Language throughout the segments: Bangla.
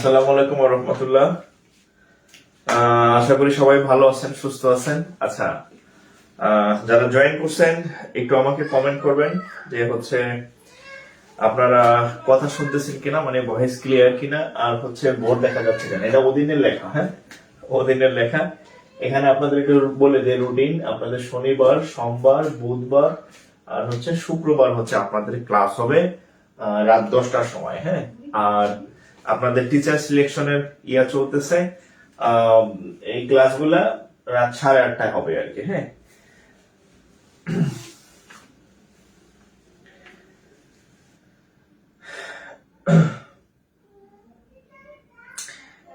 আসসালামু আলাইকুম ওয়া রাহমাতুল্লাহ। আশা করি সবাই ভালো আছেন, সুস্থ আছেন। আচ্ছা, যারা জয়েন করছেন একটু আমাকে কমেন্ট করবেন যে হচ্ছে আপনারা কথা শুনতেছেন কিনা, মানে ভয়েস ক্লিয়ার কিনা, আর হচ্ছে বোর্ড দেখা যাচ্ছে কিনা। এটা ওদিনের লেখা, হ্যাঁ, ওদিনের লেখা। এখানে আপনাদের একটু বলে যে রুটিন আপনাদের শনিবার, সোমবার, বুধবার আর হচ্ছে শুক্রবার হচ্ছে আপনাদের ক্লাস হবে রাত 10টার সময়, হ্যাঁ। আর আপনাদের টিচার সিলেকশনের চলতেছে। এই ক্লাসগুলা রাত 8:30টায় হবে আর কি, হ্যাঁ।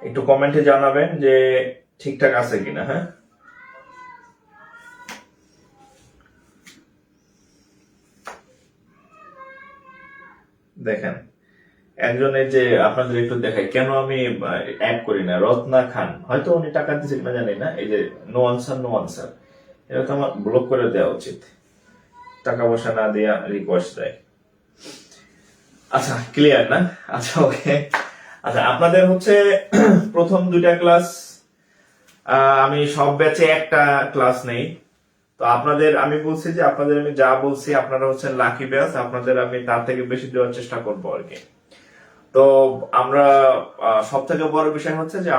একটু কমেন্টে জানাবেন যে ঠিকঠাক আছে কিনা, হ্যাঁ। দেখেন, একজনের যে আপনাদের একটু দেখাই কেন আমি অ্যাড করি না, রত্না খান, হয়তো উনি টাকা দিচ্ছে কিনা জানি না। এই যে নো আনসার নো আনসার, এটা তো আমার ব্লক করে দেওয়া উচিত, টাকা পয়সা না দেয়া রিকোয়েস্ট দেয়। আচ্ছা, ক্লিয়ার না? আচ্ছা, ওকে। আচ্ছা, আপনাদের হচ্ছে প্রথম 2টা ক্লাস আমি সব ব্যাচে একটা ক্লাস নেই। তো আপনাদের আমি বলছি যে আপনাদের আমি যা বলছি আপনারা হচ্ছেন লাকি ব্যাচ, আপনাদের আমি তার থেকে বেশি দেওয়ার চেষ্টা করবো আর কি। তো আমরা সব থেকে বড় বিষয় হচ্ছে যে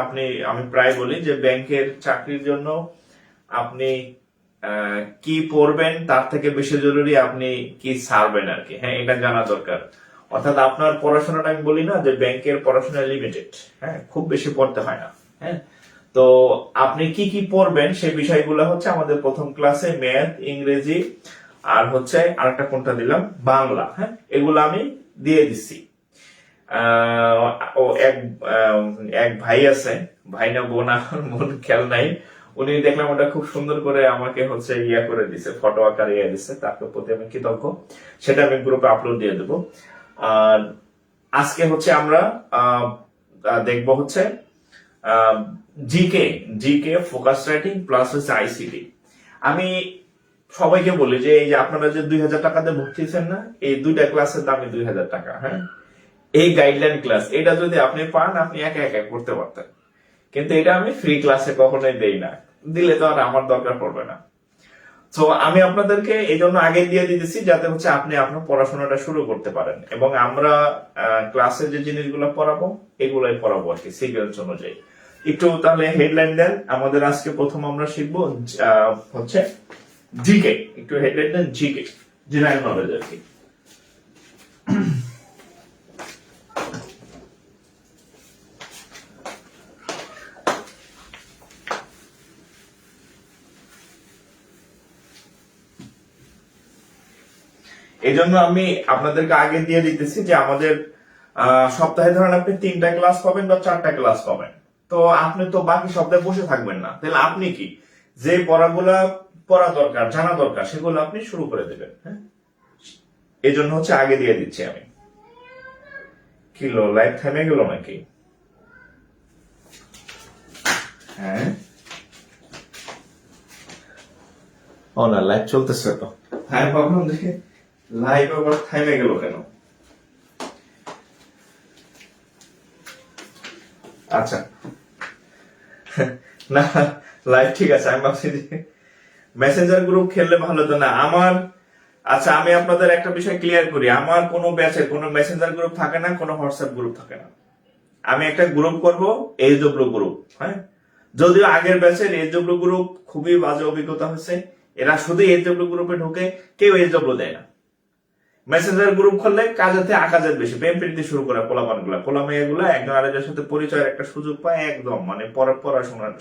আমি প্রায় বলি যে ব্যাংকের চাকরির জন্য আপনি কি পড়বেন তার থেকে বেশি জরুরি আপনি কি ছাড়বেন আর কি, হ্যাঁ, এটা জানা দরকার। অর্থাৎ আপনার পড়াশোনাটা, আমি বলি না যে ব্যাংকের পড়াশোনা লিমিটেড, হ্যাঁ, খুব বেশি পড়তে হয় না, হ্যাঁ। তো আপনি কি কি পড়বেন সেই বিষয়গুলো হচ্ছে আমাদের প্রথম ক্লাসে ম্যাথ, ইংরেজি আর হচ্ছে আরেকটা কোনটা দিলাম, বাংলা, হ্যাঁ, এগুলো আমি দিয়ে দিচ্ছি। ও এক ভাই আছে, ভাই না বোন, বোন খেয়াল নাই, উনি দেখলাম ওটা খুব সুন্দর করে আমাকে হচ্ছে করে দিছে, ফটো আকারে দিছে, তার প্রতি আমি কৃতজ্ঞ। সেটা আমি গ্রুপে আপলোড দিয়ে দেবো। আর আজকে হচ্ছে আমরা দেখবো হচ্ছে GK, GK focus writing plus হচ্ছে আইসিটি। আমি সবাইকে বলি যে এই যে আপনারা যে 2000 টাকাতে ভর্তি হয়েছেন না, এই 2টা ক্লাসের দামই 2000 টাকা, হ্যাঁ। এই গাইডলাইন ক্লাস এটা যদি আপনি পান, আপনি একা একা করতে পারতেন, কিন্তু এটা আমি ফ্রি ক্লাসে কখনোই দেই না, দিলে তো আর আমার দরকার পড়বে না। তো আমি আপনাদেরকে এই জন্য আগে দিয়ে দিতেছি যাতে হচ্ছে আপনি আপনার পড়াশোনাটা শুরু করতে পারেন, এবং আমরা ক্লাসে যে জিনিসগুলো পড়াবো এগুলাই পড়াবো আর কি, সিকোয়েন্স অনুযায়ী। একটু তাহলে হেডলাইন দেন। আমাদের আজকে প্রথম আমরা শিখবো হচ্ছে জিকে। একটু headline then, GK, general knowledge আর কি। এই জন্য আমি আপনাদেরকে আগে দিয়ে দিতেছি যে আমাদের সপ্তাহে ধরেন আপনি 3টা ক্লাস পাবেন বা 4টা ক্লাস পাবেন। তো আপনি তো বাকি সপ্তাহে বসে থাকবেন না, তাহলে আপনি কি যে পড়াগুলা পড়া দরকার, জানা দরকার, সেগুলো আপনি শুরু করে দেবেন, হ্যাঁ। এই জন্য হচ্ছে আগে দিয়ে দিচ্ছি আমি। কিলো লাইভ থেমে গেল নাকি? হ্যাঁ, ও না, লাইভ চলতেছে তো। হ্যাঁ, ভাবলাম দেখে লাইভ আবার থেমে গেল কেন। আচ্ছা, না, লাইভ ঠিক আছে। আমি ভাবছি যে মেসেঞ্জার গ্রুপ খেললে ভালো তো না আমার। আচ্ছা, আমি আপনাদের একটা বিষয় ক্লিয়ার করি, আমার কোনো ব্যাচে কোনো মেসেঞ্জার গ্রুপ থাকে না, কোনো হোয়াটসঅ্যাপ গ্রুপ থাকে না। আমি একটা গ্রুপ করব, এইচডব্লিউ গ্রুপ, হ্যাঁ। যদিও আগের ব্যাচের এইচডব্লিউ গ্রুপ খুবই বাজে অভিজ্ঞতা হয়েছে, এরা শুধু এইচডব্লিউ গ্রুপে ঢুকে, কেউ এইচডব্লিউ দেয় না। মেসেঞ্জার গ্রুপ খুললে কাজেতে আকাজের বেশি, প্রেম প্রীতি শুরু করে পোলাপান গুলা, পোলা মেয়ে গুলা একজন আরেকজনের সাথে পরিচয়ের একটা সুযোগ পায়, একদম মানে পড়াশোনার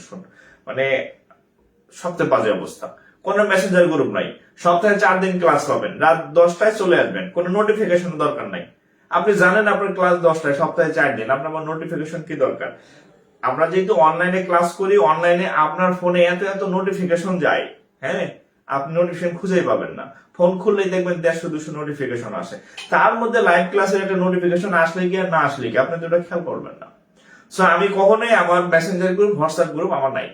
মানে সবচেয়ে বাজে অবস্থা। কোন মেসেঞ্জার গ্রুপ নাই, সপ্তাহে 4 দিন ক্লাস পাবেন, রাত 10টায় চলে আসবেন, কোনো নোটিফিকেশন দরকার নাই। আপনি জানেন আপনার ক্লাস 10টায়, সপ্তাহে 4 দিন, আপনার নোটিফিকেশন কি দরকার? আমরা যেহেতু অনলাইনে ক্লাস করি, অনলাইনে আপনার ফোনে এত এত নোটিফিকেশন যায়, হ্যাঁ, আপনি নোটিফিকেশন খুঁজেই পাবেন না। ফোন খুললেই দেখবেন 150-200 নোটিফিকেশন আসে, তার মধ্যে লাইভ ক্লাসের একটা নোটিফিকেশন আসলে কি আর না আসলে কি, আপনি তো ওটা খেয়াল করবেন না। সো আমি কখনোই আমার মেসেঞ্জার গ্রুপ, হোয়াটসঅ্যাপ গ্রুপ আমার নাই,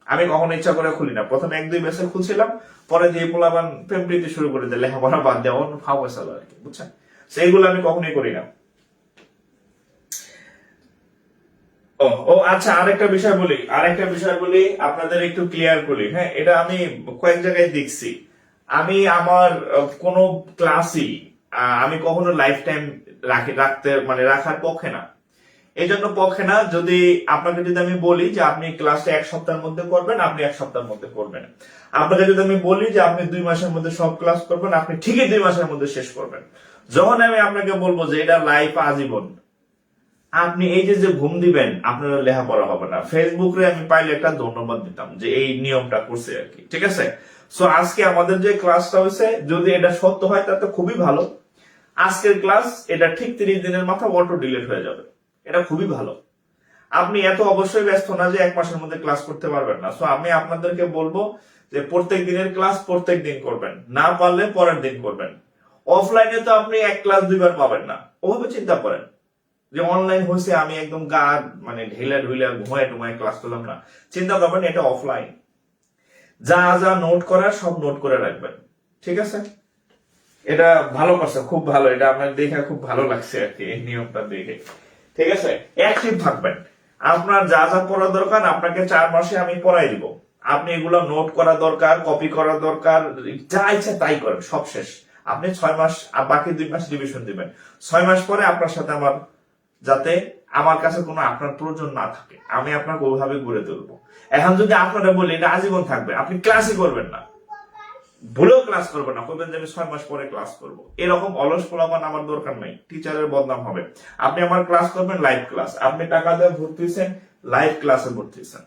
আমি কখনো ইচ্ছা করে খুলি না। প্রথমে 1-2 মেসেজ খুলছিলাম, পরে দিয়ে পোলাবান প্রেম প্রীতি শুরু করে দিলে লেখাপড়া বাদ দেওয়া খাওয়া আর কি, বুঝছেন। সেইগুলো আমি কখনোই করি না। ও ও আচ্ছা, আরেকটা বিষয় বলি আপনাদের একটু ক্লিয়ার করি। হ্যাঁ, এটা আমি কয়েক জায়গায় দেখছি। আমি আমার কোনো ক্লাসই আমি কখনো লাইফ টাইম রাখতে মানে রাখার পক্ষে না। এই জন্য পক্ষে না, যদি আমি বলি যে আপনি ক্লাসটা 1 সপ্তাহের মধ্যে করবেন, আপনি 1 সপ্তাহের মধ্যে করবেন। আপনাকে যদি আমি বলি যে আপনি 2 মাসের মধ্যে সব ক্লাস করবেন, আপনি ঠিকই 2 মাসের মধ্যে শেষ করবেন। যখন আমি আপনাকে বলবো যে এটা লাইফ আজীবন, আপনি এই যে ঘুম দিবেন, আপনার লেখাপড়া হবে না। ফেসবুকে আমি পাইলে একটা ধন্যবাদ দিতাম যে এই নিয়মটা করছে আর কি, ঠিক আছে। সো আজকে আমাদের যে ক্লাসটা হয়েছে, যদি এটা সত্য হয় তাতে খুবই ভালো। আজকের ক্লাস এটা ঠিক 30 দিনের মাথা অটো ডিলিট হয়ে যাবে, এটা খুবই ভালো। আপনি এত অবশ্যই ব্যস্ত না যে 1 মাসের মধ্যে ক্লাস করতে পারবেন না। সো আমি আপনাদেরকে বলবো যে প্রত্যেক দিনের ক্লাস প্রত্যেক দিন করবেন, না পারলে পরের দিন করবেন। অফলাইনে তো আপনি এক ক্লাস 2 বার পাবেন না, ওভাবে চিন্তা করেন যে অনলাইন হয়েছে আমি একদম গা মানে ঢেলা ঢুইলা ঘুমায় টুমায় ক্লাস করলাম না। চিন্তা করবেন এটা অফলাইন, যা যা নোট করার সব নোট করে রাখবেন, ঠিক আছে। এটা ভালো করছে, খুব ভালো। এটা আপনার দেখে খুব ভালো লাগছে আর কি, এই নিয়মটা দেখে, ঠিক আছে। অ্যাক্টিভ থাকবেন। আপনার যা যা পড়া দরকার আপনাকে 4 মাসে আমি পড়াই দিব। আপনি এগুলো নোট করা দরকার, কপি করা দরকার, যা ইচ্ছা তাই করেন, সব শেষ। আপনি 6 মাস আর বাকি 2 মাস রিভিশন দিবেন। 6 মাস পরে আপনার সাথে আমার, যাতে আমার কাছে কোনো আপনার প্রয়োজন না থাকে, আমি আপনাকে ওইভাবে গড়ে তুলবো। এখন যদি আপনারা বলি এটা আজীবন থাকবে, আপনি ক্লাসই করবেন না, ভুলেও ক্লাস করবেন না, বলবেন যে আমি 6 মাস পরে ক্লাস করবো। এরকম অলস পোলাপান আমার দরকার নাই, টিচারের বদনাম হবে। আপনি আমার ক্লাস করবেন লাইভ ক্লাস, আপনি টাকা দিয়ে ভর্তি হয়েছেন, লাইভ ক্লাসে ভর্তি হয়েছেন,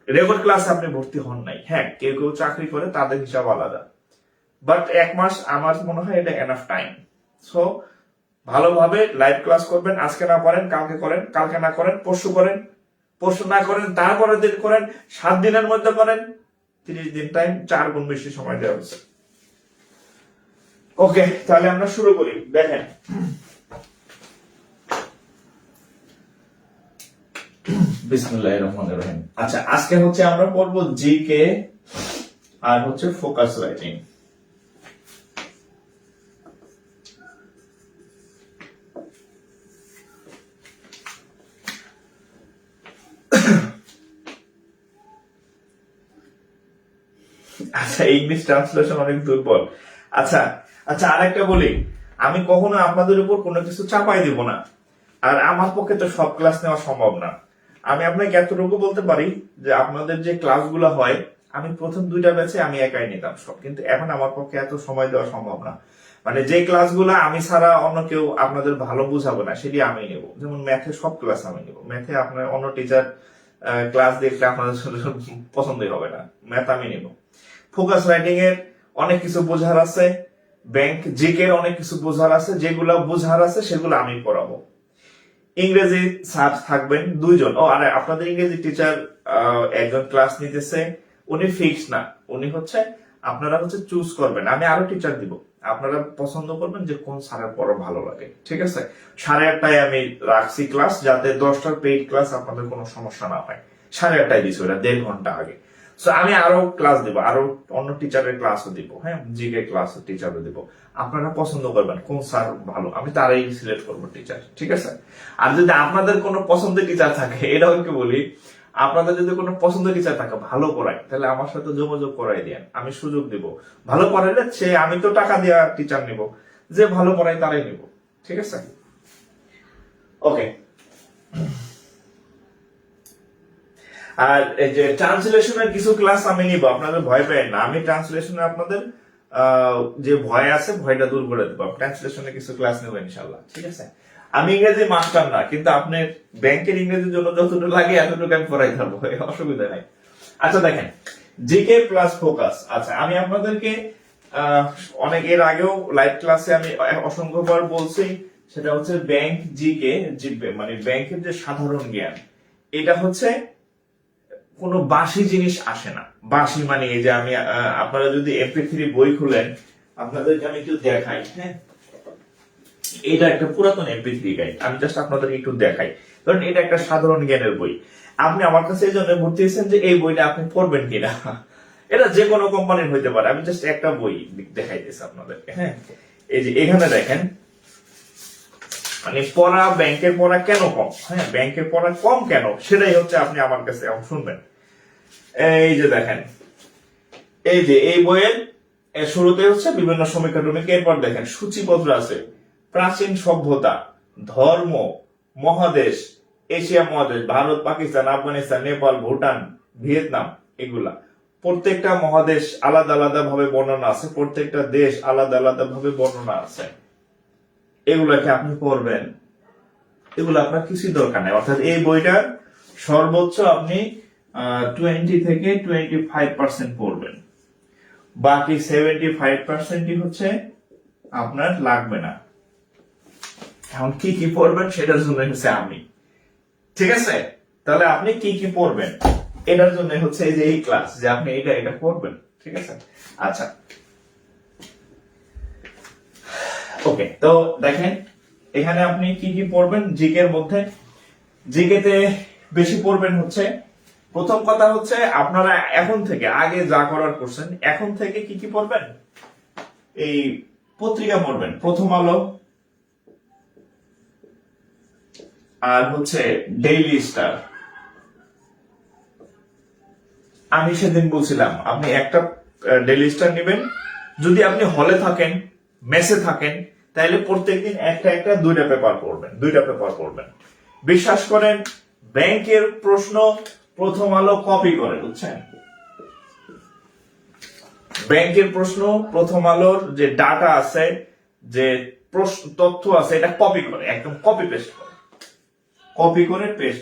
রেকর্ড ক্লাসে আপনি ভর্তি হন নাই। হ্যাঁ, কেউ কেউ চাকরি করে, তাদের হিসাব আলাদা, বাট 1 মাস আমার মনে হয় এটা এনাফ টাইম। সো ভালোভাবে লাইভ ক্লাস করবেন। আজকে না করেন কালকে করেন, কালকে না করেন পরশু করেন, পরশু না করেন তারপরের দিন করেন, 7 দিনের মধ্যে করেন। 30 দিন টাইম, 4 গুণ বেশি সময় দেওয়া হচ্ছে। ওকে, তাহলে আমরা শুরু করি। দেখেন, বিসমিল্লাহির রহমানির রহিম। আচ্ছা, আজকে হচ্ছে আমরা পড়বো জিকে আর হচ্ছে ফোকাস রাইটিং। আচ্ছা, ইংলিশ ট্রান্সলেশন অনেক দুর্বল। আচ্ছা আচ্ছা, আরেকটা বলি, আমি কখনো আপনাদের উপর কোনো কিছু চাপাই দিব না। আর আমার পক্ষে তো সব ক্লাস নেওয়া সম্ভব না। আমি আপনাকে এতটুকু বলতে পারি যে আপনাদের যে ক্লাসগুলো হয়, আমি প্রথম 2টা ব্যাচে আমি একাই নিতাম সব, কিন্তু এখন আমার পক্ষে এত সময় দেওয়া সম্ভব না। মানে যে ক্লাসগুলো আমি ছাড়া অন্য কেউ আপনাদের ভালো বুঝাবো না, সেটি আমি নেব। যেমন ম্যাথে সব ক্লাস আমি নেব। ম্যাথে আপনার অন্য টিচার ক্লাস দেখলে আপনাদের পছন্দই হবে না, ম্যাথ আমি নেব। ফোকাস রাইটিং এর অনেক কিছু বোঝার আছে, ব্যাংক জিকে এর অনেক কিছু বোঝার আছে, যেগুলো বোঝার আছে সেগুলো আমি পড়াবো। ইংরেজি স্যার থাকবেন 2 জন। ও আরে, আপনাদের ইংরেজি টিচার একজন ক্লাস নিতেছে, উনি ফিক্স না, উনি হচ্ছে আপনারা হচ্ছে চুজ করবেন। আমি আরো টিচার দিব, আপনারা পছন্দ করবেন যে কোন স্যারের পড়া ভালো লাগে, ঠিক আছে। 8:30টায় আমি রাখছি ক্লাস, যাতে 10টার পেইড ক্লাস আপনাদের কোনো সমস্যা না হয়। 8:30টায় দিছি, ওটা 1.5 ঘন্টা আগে। সো আমি আরো ক্লাস দিব, আরো অন্য টিচারের ক্লাসও দিব। হ্যাঁ, জিকে ক্লাস টিচারও দিব। আপনারা পছন্দ করবেন কোন স্যার ভালো, আমি তারাই সিলেক্ট করবো টিচার, ঠিক আছে। আর যদি আপনাদের কোনো পছন্দের টিচার থাকে, এটাও কি বলি, আপনাদের যদি কোনো পছন্দের টিচার থাকে ভালো পড়ায়, তাহলে আমার সাথে যোগাযোগ করাই দেন, আমি সুযোগ দিব। ভালো পড়াইলে সে, আমি তো টাকা দেওয়া টিচার নিব, যে ভালো পড়ায় তারাই নিব, ঠিক আছে। ওকে, আর এই যে ট্রান্সলেশনের কিছু ক্লাস আমি নিব, আপনাদের ভয় পেয়েন না। আমি ট্রান্সলেশনে আপনাদের যে ভয় আছে, ভয়টা দূর করে দেবো। ট্রান্সলেশনে কিছু ক্লাস নেবো ইনশাল্লাহ, ঠিক আছে। আমি ইংরেজি মাস্টার না, কিন্তু আপনার ব্যাংকের ইংরেজির জন্য যতটুকু লাগে এতটুকু আমি পড়াই থাকবো, অসুবিধা নাই। আচ্ছা দেখেন, জিকে প্লাস ফোকাস। আচ্ছা, আমি আপনাদেরকে অনেক এর আগেও লাইভ ক্লাসে আমি অসংখ্যবার বলছি, সেটা হচ্ছে ব্যাংক জিকে, মানে ব্যাংকের যে সাধারণ জ্ঞান, এটা হচ্ছে কোনো বাসি জিনিস আসে না। বাসি মানে এই যে আমি, আপনারা যদি MP3 বই খুলেন, আপনাদেরকে আমি একটু দেখাই। হ্যাঁ, এটা একটা পুরাতন MP3 গাইড, আমি জাস্ট আপনাদেরকে একটু দেখাই। কারণ এটা একটা সাধারণ জ্ঞানের বই। আপনি আমার কাছে এই জন্য ভর্তি হয়েছেন যে এই বইটা আপনি পড়বেন কিনা। এটা যে কোনো কোম্পানির হইতে পারে, আমি জাস্ট একটা বই দেখাইতেছি আপনাদেরকে। হ্যাঁ, এই যে এখানে দেখেন, মানে পড়া ব্যাংকের পড়া কেন কম, হ্যাঁ ব্যাংকের পড়া কম কেন, সেটাই হচ্ছে আপনি আমার কাছে এখন শুনবেন। এই যে দেখেন, এই যে এই বইয়ের শুরুতে হচ্ছে বিভিন্ন সমীক্ষা টমীক্ষা, এরপর দেখেন সূচিপত্র আছে, প্রাচীন সভ্যতা, ধর্ম, মহাদেশ, এশিয়া মহাদেশ, ভারত, পাকিস্তান, আফগানিস্তান, নেপাল, ভুটান, ভিয়েতনাম, এগুলা প্রত্যেকটা মহাদেশ আলাদা আলাদা ভাবে বর্ণনা আছে, প্রত্যেকটা দেশ আলাদা আলাদা ভাবে বর্ণনা আছে। এগুলাকে আপনি পড়বেন, এগুলো আপনার কিছুই দরকার নেই। অর্থাৎ এই বইটার সর্বোচ্চ আপনি 20 থেকে 25% পড়বেন, বাকি 75%ই হচ্ছে আপনার লাগবে না। এখন কি কি পড়বেন সেটার জন্য হচ্ছে আমি, ঠিক আছে? তাহলে আপনি কি কি পড়বেন এটার জন্য হচ্ছে এই যে এই ক্লাস, যে আপনি এটা এটা পড়বেন, ঠিক আছে? আচ্ছা, ওকে, তো দেখেন এখানে আপনি কি কি পড়বেন জিকে এর মধ্যে। জিকে তে বেশি পড়বেন হচ্ছে, প্রথম কথা হচ্ছে আপনারা এখন থেকে, আগে যা করার করছেন, এখন থেকে কি কি পড়বেন, এই পত্রিকা পড়বেন, প্রথম আলো আর হচ্ছে ডেইলি স্টার। আমি সেদিন বলছিলাম আপনি একটা ডেইলি স্টার নেবেন, যদি আপনি হলে থাকেন, মেসে থাকেন, তাহলে প্রত্যেকদিন একটা একটা দুইটা পেপার পড়বেন। বিশ্বাস করেন, ব্যাংকের প্রশ্ন প্রথম আলো কপি করে, বুঝছেন? ব্যাংকের প্রশ্ন প্রথম আলোর যে ডাটা আছে, যে তথ্য আছে, এটা কপি করে, একদম কপি পেস্ট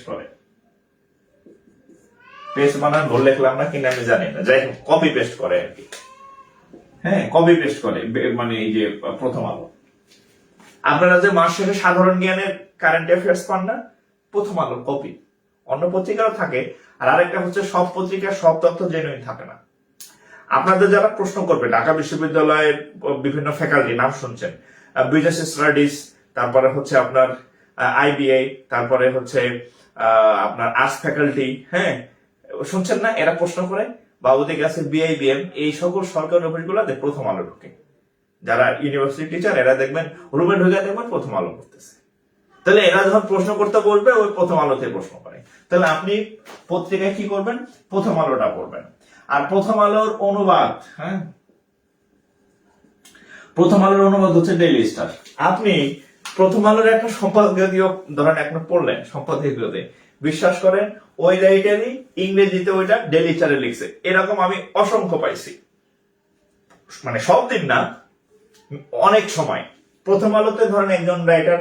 করে। পেস্ট বানান ভুল লিখলাম না কিনা আমি জানি না, যাই হোক কপি পেস্ট করে আর কি। হ্যাঁ, কপি পেস্ট করে, মানে এই যে প্রথম আলো। আপনারা যে মাস শেষে সাধারণ জ্ঞানের কারেন্ট অ্যাফেয়ার্স পান না, প্রথম আলো কপি। অন্য পত্রিকাও থাকে, আর আরেকটা হচ্ছে সব পত্রিকার সব তথ্য জেনুইন থাকে না। আপনাদের যারা প্রশ্ন করবে, ঢাকা বিশ্ববিদ্যালয়ের বিভিন্ন ফ্যাকাল্টি নাম শুনছেন, বিজনেস স্টাডিজ, তারপরে হচ্ছে আপনার আইবিআই, তারপরে হচ্ছে আপনার আর্টস ফ্যাকাল্টি, হ্যাঁ শুনছেন না, এরা প্রশ্ন করে, বা ওদিকে আছে বিআইবিএম, এই সকল সরকারি অফিস গুলাতে প্রথম আলো ঢুকে। যারা ইউনিভার্সিটি টিচার, এরা দেখবেন রুমে ঢুকে দেখবেন প্রথম আলো করতেছে। তাহলে এরা যখন প্রশ্ন করতে বলবে, ওই প্রথম আলোতে প্রশ্ন করে। তাহলে আপনি পত্রিকায় কি করবেন, প্রথম আলোটা পড়বেন। আর প্রথম আলোর অনুবাদ, হ্যাঁ প্রথম আলোর অনুবাদ হচ্ছে ডেইলি স্টার। আপনি প্রথম আলোর একটা সম্পাদকীয় ধরেন এখন পড়লেন, সম্পাদকীয়তে বিশ্বাস করেন ওই রাইটারই ইংরেজিতে ওইটা ডেইলি স্টারে লিখছে, এরকম আমি অসংখ্য পাইছি। মানে সব দিন না, অনেক সময় প্রথম আলোতে ধরেন একজন রাইটার,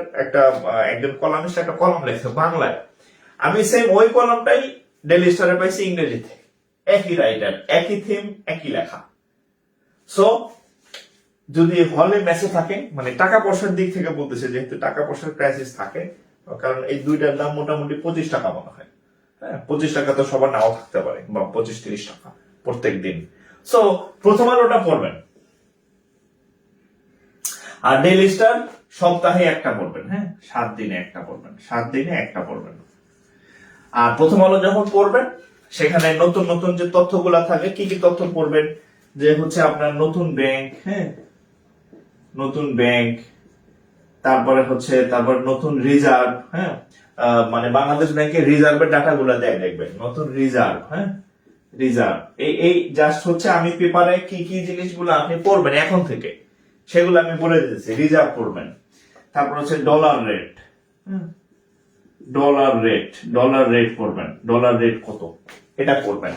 একজন কলামিস্ট একটা কলম লেখছে বাংলায়, আমি সেম ওই কলমটাই ডেইলি স্টারে পাইছি ইংরেজিতে, একই রাইটার, একই থিম, একই লেখা। সো যদি হলে মেসে থাকে, মানে টাকা পয়সার দিক থেকে বলতেছে, যেহেতু টাকা পয়সার ক্রাইসিস থাকে, কারণ এই দুইটার দাম মোটামুটি 25 টাকা মনে হয়, হ্যাঁ 25 টাকা তো সবার নাও থাকতে পারে, বা 25-30 টাকা প্রত্যেক দিন। সো প্রথম আলোটা পড়বেন, আর ডেইলি স্টার সপ্তাহে একটা পড়বেন, হ্যাঁ 7 দিনে একটা পড়বেন। আর প্রথম আলো যখন পড়বেন, সেখানে নতুন নতুন যে তথ্যগুলা থাকে, কি কি তথ্য পড়বেন, যে হচ্ছে আপনার নতুন ব্যাংক, হ্যাঁ নতুন ব্যাংক, তারপর নতুন রিজার্ভ, হ্যাঁ মানে বাংলাদেশ ব্যাংকের রিজার্ভের ডাটা গুলা দেয়, দেখবেন নতুন রিজার্ভ, হ্যাঁ রিজার্ভ। এই জাস্ট হচ্ছে আমি পেপারে কি কি জিনিসগুলো আপনি পড়বেন এখন থেকে, সেগুলো আমি বলে দিতেছি। রিজার্ভ পড়বেন, তারপর হচ্ছে ডলার রেট, ডলার রেট পড়বেন, ডলার রেট কত এটা পড়বেন।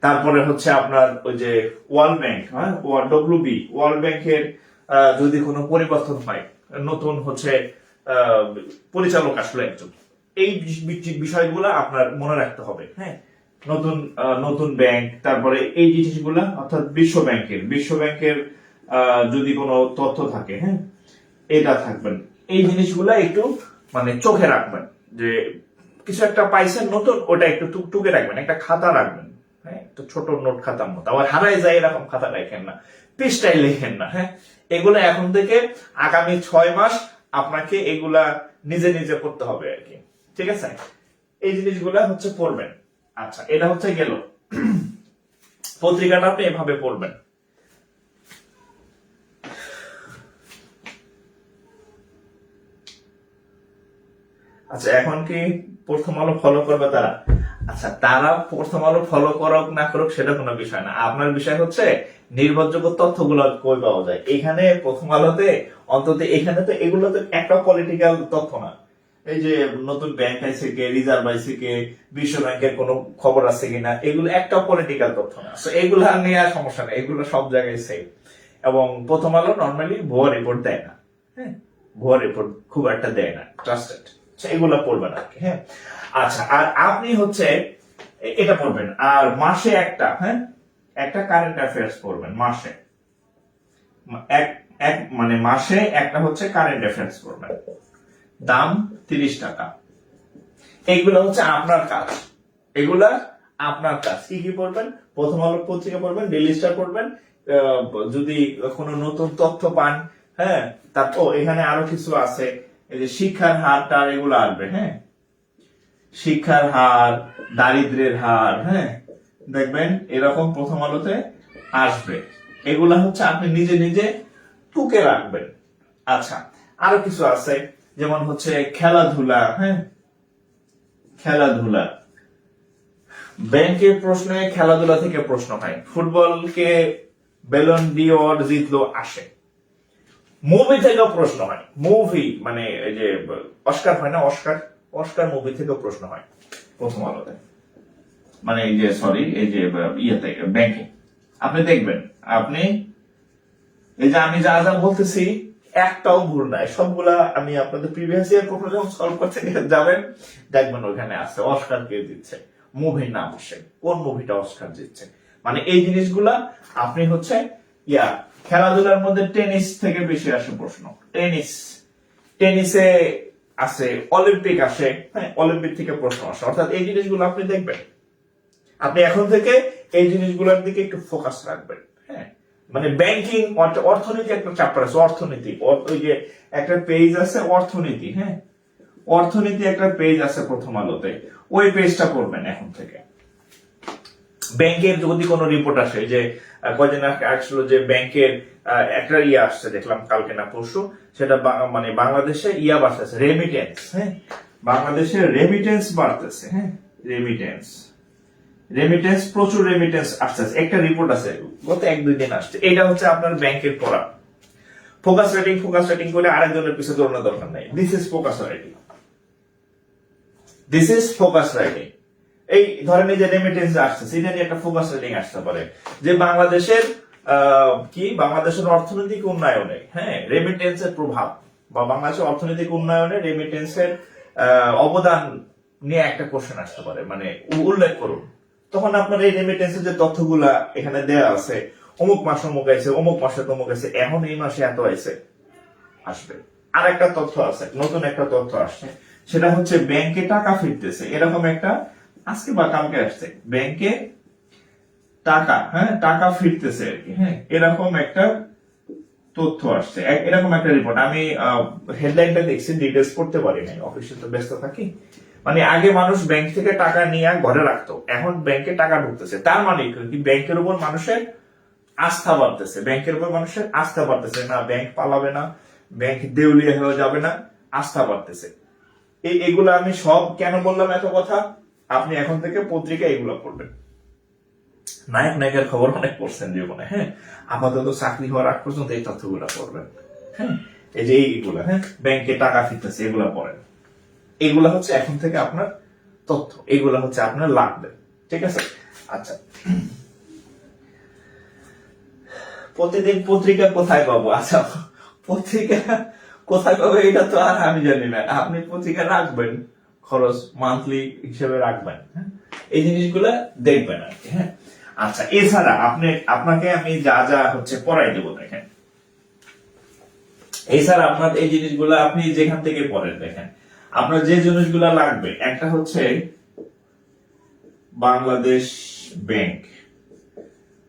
তারপরে হচ্ছে আপনার ওই যে ওয়ার্ল্ড ব্যাংক, হ্যাঁ ডব্লিউবি, ওয়ার্ল্ড ব্যাংকের যদি কোনো পরিবর্তন হয়, নতুন হচ্ছে পরিচালক আসলে একজন, এই বিষয়গুলো আপনার মনে রাখতে হবে, হ্যাঁ নতুন ব্যাংক। তারপরে এই জিনিসগুলা, অর্থাৎ বিশ্ব ব্যাংকের যদি কোনো তথ্য থাকে, হ্যাঁ এটা থাকবেন। এই জিনিসগুলা একটু মানে চোখে রাখবেন, যে কিছু একটা পাইছেন নতুন, ওটা একটু টুকে রাখবেন, একটা খাতা রাখবেন, হ্যাঁ একটু ছোট নোট খাতার মতো, আবার হারাই যায় এরকম খাতা রাখেন না, পৃষ্ঠায় লেখেন না, হ্যাঁ এগুলা এখন থেকে আগামী 6 মাস আপনাকে এগুলা নিজে নিজে করতে হবে আর কি, ঠিক আছে? এই জিনিসগুলা হচ্ছে পড়বেন। আচ্ছা, এটা হচ্ছে গেল পত্রিকাটা, আপনি এভাবে পড়বেন। আচ্ছা, এখন কি প্রথম আলো ফলো করবে তারা? আচ্ছা, তারা প্রথম আলো ফলো করুক না করুক সেটা কোনো বিষয় না। আপনার বিষয় হচ্ছে নির্ভরযোগ্য তথ্যগুলো কই পাওয়া যায়। এখানে প্রথম আলোতে অন্তত এখানে তো এগুলো তো একটা পলিটিক্যাল তথ্য না। এই যে নতুন ব্যাংক আছে কে, রিজার্ভ আছে কে, বিশ্ব ব্যাংকের কোনো খবর আছে কিনা, এগুলো একটা পলিটিক্যাল তথ্য না। এগুলো নিয়ে সমস্যা নেই, এগুলো সব জায়গায় সেম। এবং প্রথম আলো নর্মালি ভুয়া রিপোর্ট দেয় না। হ্যাঁ, ভুয়া রিপোর্ট খুব একটা দেয় না, ট্রাস্টেড। এগুলো পড়বেন আর কি। হ্যাঁ, আচ্ছা, আর আপনি হচ্ছে এটা পড়বেন, আর মাসে একটা, হ্যাঁ, একটা কারেন্ট অ্যাফেয়ার্স পড়বেন মাসে। এক এক মানে মাসে একটা হচ্ছে কারেন্ট অ্যাফেয়ার্স পড়বেন, দাম 30 টাকা। এইগুলো হচ্ছে আপনার কাজ, এগুলা আপনার কাজ। কি কি পড়বেন? প্রথম আলো পত্রিকা পড়বেন, ডেইলি স্টার পড়বেন, যদি কোনো নতুন তথ্য পান, হ্যাঁ, তারপর এখানে আরো কিছু আছে, এই যে শিক্ষার হার টার এগুলো আসবে। হ্যাঁ, শিক্ষার হার, দারিদ্র্যের হার, হ্যাঁ, দেখবেন এরকম প্রথম আলোতে আসবে। এগুলা হচ্ছে আপনি নিজে নিজে টুকে রাখবেন। আচ্ছা, আরো কিছু আছে, যেমন হচ্ছে খেলাধুলা। হ্যাঁ, খেলাধুলা, ব্যাংকের প্রশ্নে খেলাধুলা থেকে প্রশ্ন হয়। ফুটবলকে বেলন ডিওর জিতলো আসে। মুভি থেকেও প্রশ্ন হয়, মুভি মানে এই যে অস্কার হয় না, অস্কার, অস্কার মুভি থেকেও প্রশ্ন হয় প্রথম আলোতে। মানে এই যে সরি, এই যে ইয়েতে ব্যাংকিং আপনি দেখবেন, আপনি এই যে আমি যা যা বলতেছি একটাও ভুল নাই, সবগুলা আমি আপনাদের প্রিভিয়াস ইয়ার প্রশ্ন যখন সলভ করতে যাবেন দেখবেন ওখানে আছে অস্কার কে দিচ্ছে, মুভির নাম আসে, কোন মুভিটা অস্কার দিচ্ছে। মানে এই জিনিসগুলা আপনি হচ্ছে ইয়া খেলাধুলার মধ্যে টেনিস থেকে বেশি আসে প্রশ্ন। টেনিস, টেনিসে আছে, অলিম্পিক আসে, হ্যাঁ, অলিম্পিক থেকে প্রশ্ন আসে। অর্থাৎ এই জিনিসগুলো আপনি দেখবেন, আপনি এখন থেকে এই জিনিসগুলোর দিকে একটু ফোকাস রাখবেন। হ্যাঁ, মানে ব্যাংকিং, অর্থনীতি একটা চ্যাপ্টার আছে, অর্থনীতি, ওই যে একটা পেজ আছে অর্থনীতি। হ্যাঁ, অর্থনীতি একটা পেজ আছে প্রথম আলোতে, ওই পেজটা পড়বেন এখন থেকে। ব্যাংকের যদি কোনো রিপোর্ট আসে, যে কয়দিন আসলো যে ব্যাংকের একটা ইয়ে আসছে দেখলাম কালকে না পরশু, সেটা মানে বাংলাদেশে ইয়া বাড়তেছে, রেমিটেন্স। হ্যাঁ, বাংলাদেশের রেমিটেন্স বাড়তেছে। হ্যাঁ, রেমিটেন্স, রেমিটেন্স, প্রচুর রেমিটেন্স আসছে। একটা রিপোর্ট আছে গত 1-2 দিন আসছে। এটা হচ্ছে আপনার ব্যাংকের পড়া। ফোকাস রেটিং, ফোকাস রেটিং করে আরেকজনের পিছনে দৌড়ানোর দরকার নাই। This is focus writing, this is focus writing. এই ধরেন এই যে রেমিটেন্স আসছে, সেটা নিয়ে একটা ফোকাস রেটিং আসতে পারে, যে বাংলাদেশের কি বাংলাদেশের অর্থনৈতিক উন্নয়নে, হ্যাঁ, রেমিটেন্সের প্রভাব, বা বাংলাদেশের অর্থনৈতিক উন্নয়নে রেমিটেন্সের অবদান নিয়ে একটা কোশ্চেন আসতে পারে, মানে উল্লেখ করুন। তখন আপনার এই রেমিটেন্সের যে তথ্যগুলা এখানে দেওয়া আছে, অমুক মাসে অমুক আইছে, অমুক মাসে তমুক আইছে, এখন এই মাসে এত আইছে, আসবে। আর একটা তথ্য আছে, নতুন একটা তথ্য আসছে, সেটা হচ্ছে ব্যাংকে টাকা ফিরতেছে, এরকম একটা আজকে বা কালকে আসছে, ব্যাংকে টাকা, হ্যাঁ, টাকা ফিরতেছে আর কি। হ্যাঁ, এরকম একটা তথ্য আসছে, এরকম একটা রিপোর্ট। আমি হেডলাইনটা দেখছি, ডিটেলস পড়তে পারি নাই, অফিসে তো ব্যস্ত থাকি। মানে আগে মানুষ ব্যাংক থেকে টাকা নিয়ে ঘরে রাখতো, এখন ব্যাংকে টাকা ঢুকতেছে। তার মানে কি ব্যাংকের উপর মানুষের আস্থা বাড়তেছে, ব্যাংকের উপর মানুষের আস্থা বাড়তেছে, না ব্যাংক পালাবে না, ব্যাংক দেউলিয়া হয়ে যাবে না, আস্থা বাড়তেছে। এগুলো আমি সব কেন বললাম এত কথা, আপনি এখন থেকে পত্রিকা এগুলো পড়বেন। নায়ক নায়িকার খবর অনেক পড়ছেন জীবনে, হ্যাঁ, আপাতত চাকরি হওয়ার আগ পর্যন্ত এই তথ্যগুলো পড়বেন। হ্যাঁ, এই যে এইগুলা, হ্যাঁ, ব্যাংকে টাকা ফিরতেছে, এগুলা পড়েন। এগুলা হচ্ছে এখন থেকে আপনার তথ্য, এগুলা হচ্ছে আপনার লাগবে। ঠিক আছে? আচ্ছা, প্রতিদিন পত্রিকা কোথায় পাবো? আচ্ছা, পত্রিকা কোথায় পাবো এটা তো আর আমি জানি না। আপনি পত্রিকা রাখবেন, খরচ মান্থলি হিসেবে রাখবেন। হ্যাঁ, এই জিনিসগুলা দেখবেন আর কি। হ্যাঁ, আচ্ছা, এছাড়া আপনাকে আমি যা যা হচ্ছে পড়াই দেবো দেখেন। এছাড়া আপনার এই জিনিসগুলো আপনি যেখান থেকে পড়েন দেখেন, আপনার যে জিনিসগুলা লাগবে, একটা হচ্ছে বাংলাদেশ ব্যাংক,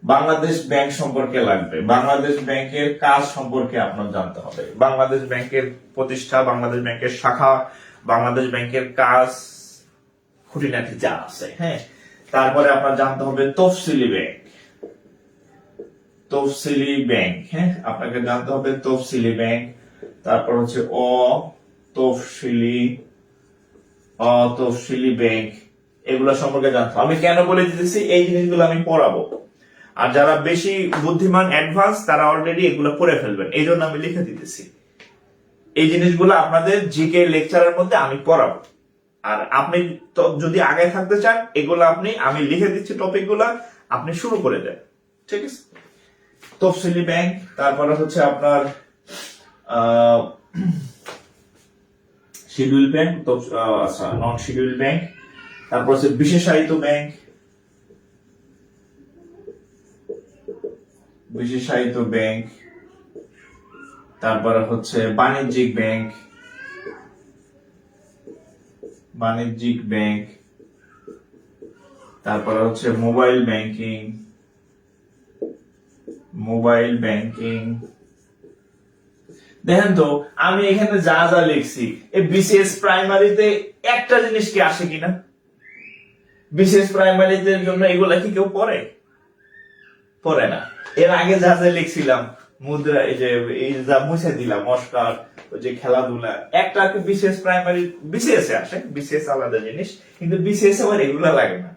বাংলাদেশ ব্যাংক সম্পর্কে লাগবে, বাংলাদেশ ব্যাংকের কাজ সম্পর্কে আপনার জানতে হবে, বাংলাদেশ ব্যাংকের প্রতিষ্ঠা, বাংলাদেশ ব্যাংকের শাখা, বাংলাদেশ ব্যাংকের কাজ, খুঁটিনাটি যা আছে। হ্যাঁ, তারপরে আপনার জানতে হবে তফসিলি ব্যাংক, তফসিলি ব্যাংক। হ্যাঁ, আপনাকে জানতে হবে তফসিলি ব্যাংক। তারপর হচ্ছে তফসিলি তফসিলি ব্যাংক, এগুলো সম্পর্কে জানতে হবে। আমি কেন বলে দিতেছি, এই জিনিসগুলো আমি পড়াবো, আর যারা বেশি বুদ্ধিমান অ্যাডভান্স তারা অলরেডি এগুলো পড়ে ফেলবেন, এই জন্য আমি লিখে দিতেছি। এই জিনিসগুলো আপনাদের জিকে লেকচারের মধ্যে আমি পড়াবো। আর আপনি তো যদি আগে থাকতে চান, এগুলো আমি লিখে দিচ্ছি টপিক গুলা, আপনি শুরু করে দেন, ঠিক আছে। তফসিলি ব্যাংক, তারপরে হচ্ছে আপনার শিডিউল ব্যাংক, আচ্ছা নন শিডিউল ব্যাংক, তারপর হচ্ছে বিশেষায়িত ব্যাংক, বিশেষায়িত ব্যাংক, তারপরে হচ্ছে বাণিজ্যিক ব্যাংক, বাণিজ্যিক ব্যাংক, তারপরে হচ্ছে মোবাইল ব্যাংকিং, মোবাইল ব্যাংকিং। দেখেন তো আমি এখানে যা যা লিখছি, এই বিসিএস প্রাইমারিতে একটা জিনিস কি আসে কিনা? বিসিএস প্রাইমারিতে জন্য এগুলা কি কেউ পড়ে না। এর আগে যা যা লিখছিলাম, মুদ্রা, এই যা মুছে দিলাম, অস্কার, ওই যে খেলাধুলা, একটা কি বিসিএস প্রাইমারি, বিসিএস এ আসে, বিসিএস আলাদা জিনিস, কিন্তু বিসিএস আবার এগুলা লাগে না।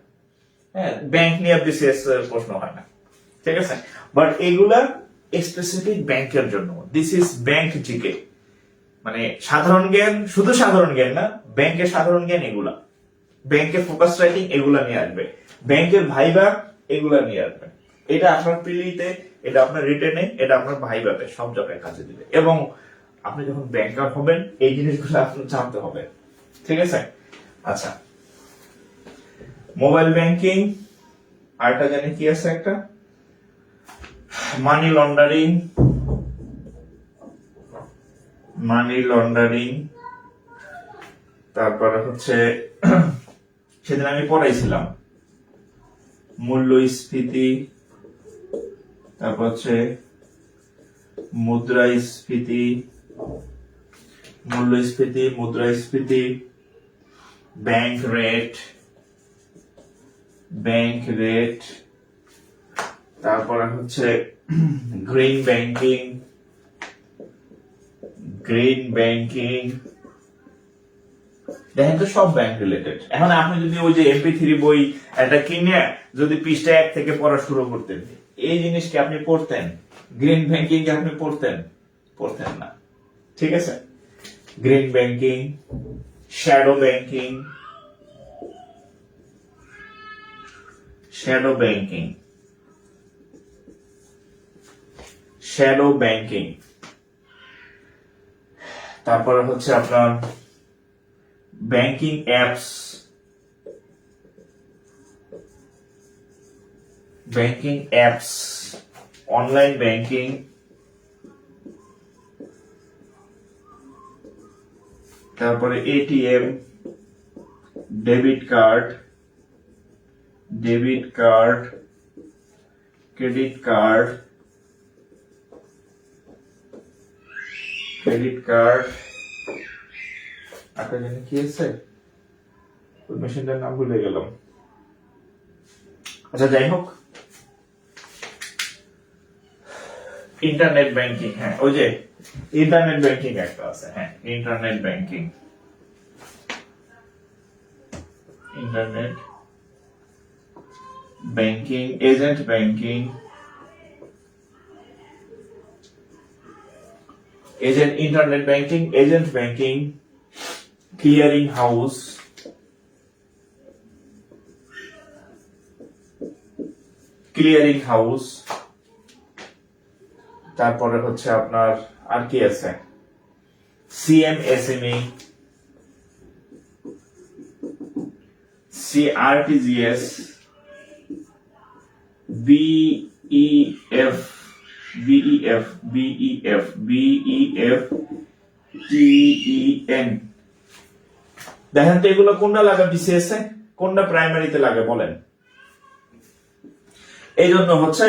হ্যাঁ, ব্যাংক নিয়ে বিসিএস প্রশ্ন হয় না, ঠিক আছে। বাট এগুলা স্পেসিফিক ব্যাংকের জন্য, দিস ইজ ব্যাংক জিকে, মানে সাধারণ জ্ঞান, শুধু সাধারণ জ্ঞান না, ব্যাংকের সাধারণ জ্ঞান এগুলা, ব্যাংকের ফোকাস রাইটিং এগুলা নিয়ে আসবে, ব্যাংকের ভাইবা এগুলা নিয়ে আসবে। এটা আপনার প্রিলিতে, এটা আপনার রিটেনে, এটা আপনার ভাইভাতে, সব জায়গায় কাজে দিবে। এবং আপনি যখন ব্যাংকার হবেন, এই জিনিসগুলো আপনার জানতে হবে, ঠিক আছে। আচ্ছা, মোবাইল ব্যাংকিং, আরেকটা জানি কি আছে একটা, মানি লন্ডারিং, মানি লন্ডারিং, তারপরে হচ্ছে সেদিন আমি পড়াইছিলাম মূল্যস্ফীতি, তারপর হচ্ছে মুদ্রাস্ফীতি, মূল্যস্ফীতি, মুদ্রাস্ফীতি, ব্যাংক রেট, ব্যাংক রেট, তারপরে হচ্ছে গ্রিন ব্যাংকিং, গ্রিন ব্যাংকিং। দেখেন তো সব ব্যাংক রিলেটেড। এখন আপনি যদি ওই যে MP3 বই একটা কিনে যদি পৃষ্ঠা 1 থেকে পড়া শুরু করতেন, এই জিনিস কি আপনি পড়তেন? গ্রিন ব্যাংকিং কি আপনি পড়তেন না, ঠিক আছে। Green banking, shadow banking, shadow banking, shadow banking, তারপরে হচ্ছে আপনার banking apps, banking apps, online banking, তারপরে ATM, debit card, credit card, একটা জানি কি আছে, ওই মেশিনটার নাম ভুলে গেলাম। আচ্ছা যাই হোক, ইন্টারনেট ব্যাংকিং, হ্যাঁ ওই যে ইন্টারনেট ব্যাংকিং একটা আছে, হ্যাঁ internet banking, internet banking, agent banking, internet banking, agent banking, clearing house, তারপরে হচ্ছে আপনার আর কি আছে, CMSME, CRTGS, BEF, TEN। দেখেন তো এগুলো কোনটা লাগে বিসিএস এ, কোনটা প্রাইমারিতে লাগে বলেন। এই জন্য হচ্ছে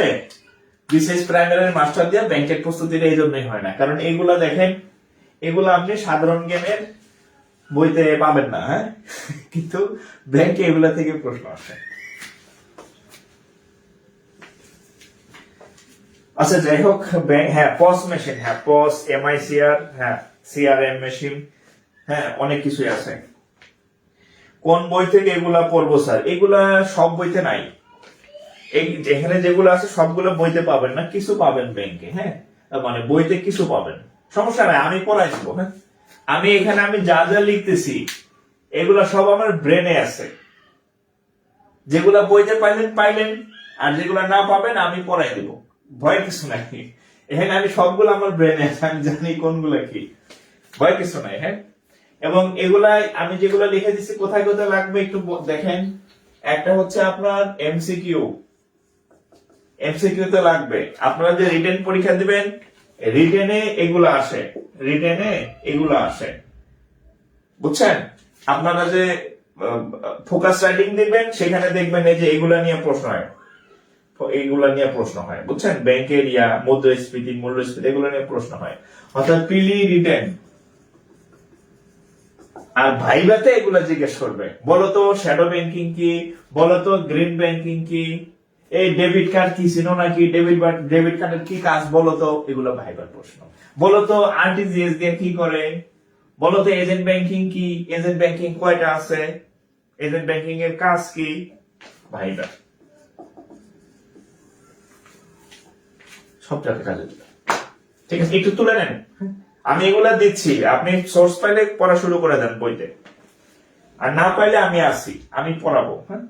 বিসিএস প্রাইমারির মাস্টার দিয়ে ব্যাংকের প্রস্তুতিটা এই জন্যই হয় না, কারণ এগুলা দেখেন, এগুলো আপনি সাধারণ জ্ঞানের বইতে পাবেন না, হ্যাঁ, কিন্তু ব্যাংকে এগুলা থেকে প্রশ্ন আসে। আচ্ছা যাই হোক, হ্যাঁ পস মেশিন, হ্যাঁ পস, MICR, হ্যাঁ CRM মেশিন, হ্যাঁ অনেক কিছুই আছে। কোন বই থেকে এগুলা পড়বো স্যার? এগুলা সব বইতে নাই। এই এখানে যেগুলো আছে সবগুলো বইতে পাবেন না, কিছু পাবেন ব্যাংকে। হ্যাঁ, মানে বইতে কিছু পাবেন, সমস্যা নাই, আমি পড়াই দেবো। হ্যাঁ, আমি এখানে আমি যা যা লিখতেছি এগুলা সব আমার ব্রেনে আছে। যেগুলা বইতে পাইলেন পাইলেন, আর যেগুলা না পাবেন আমি পড়াই দেবো, ভয় কিছু নাই। এখানে আমি সবগুলো আমার ব্রেনে আছে, আমি জানি কোনগুলা কি, ভয় কিছু নাই। হ্যাঁ, এবং এগুলাই আমি যেগুলো লিখে দিচ্ছি কোথায় কোথায় লাগবে একটু দেখেন। একটা হচ্ছে আপনার এমসিকিউ, এমসিকিউ তে লাগবে। আপনারা যে রিটেন পরীক্ষা দিবেন, রিটেনে এগুলো আসে, রিটেনে এগুলো আসে, বুঝছেন? আপনারা যে ফোকাস রাইটিং দিবেন সেখানে দেখবেন এই যে এগুলা নিয়ে প্রশ্ন হয়, এইগুলা নিয়ে প্রশ্ন হয়, বুঝছেন? ব্যাংকের মুদ্রাস্ফীতি, মূল্যস্ফীতি এগুলো নিয়ে প্রশ্ন হয়, অর্থাৎ প্রিলি রিটেন। আর ভাইভাতে এগুলা জিজ্ঞেস করবে, বলতো শ্যাডো ব্যাংকিং কি, বলতো গ্রিন ব্যাংকিং কি, এই ডেবিট কার্ড কি ছিল নাকি, ডেবিট কার্ডের কি কাজ বলতো, এগুলো ভাইবার প্রশ্ন। বলতো আরটিজিএস দিয়ে কি করে, বলতো এজেন্ট ব্যাংকিং কি, এজেন্ট ব্যাংকিং কয়টা আছে, এজেন্ট ব্যাংকিং এর কাজ কি, ভাইবার সব জায়গায় কাজে দিবে। ঠিক আছে, একটু তুলে নেন, আমি এগুলা দিচ্ছি, আপনি সোর্স পাইলে পড়া শুরু করে দেন বইতে, আর না পাইলে আমি আসি, আমি পড়াবো। হ্যাঁ,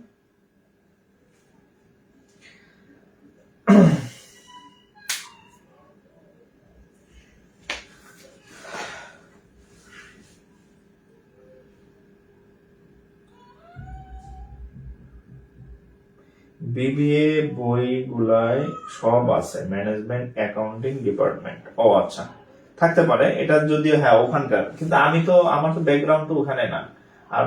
বিবিএ বইগুলাই সব আছে, ম্যানেজমেন্ট অ্যাকাউন্টিং ডিপার্টমেন্ট। ও আচ্ছা, থাকতে পারে এটা যদিও, হ্যাঁ ওখানকার, কিন্তু আমি তো, আমার তো ব্যাকগ্রাউন্ড তো ওখানে না। আর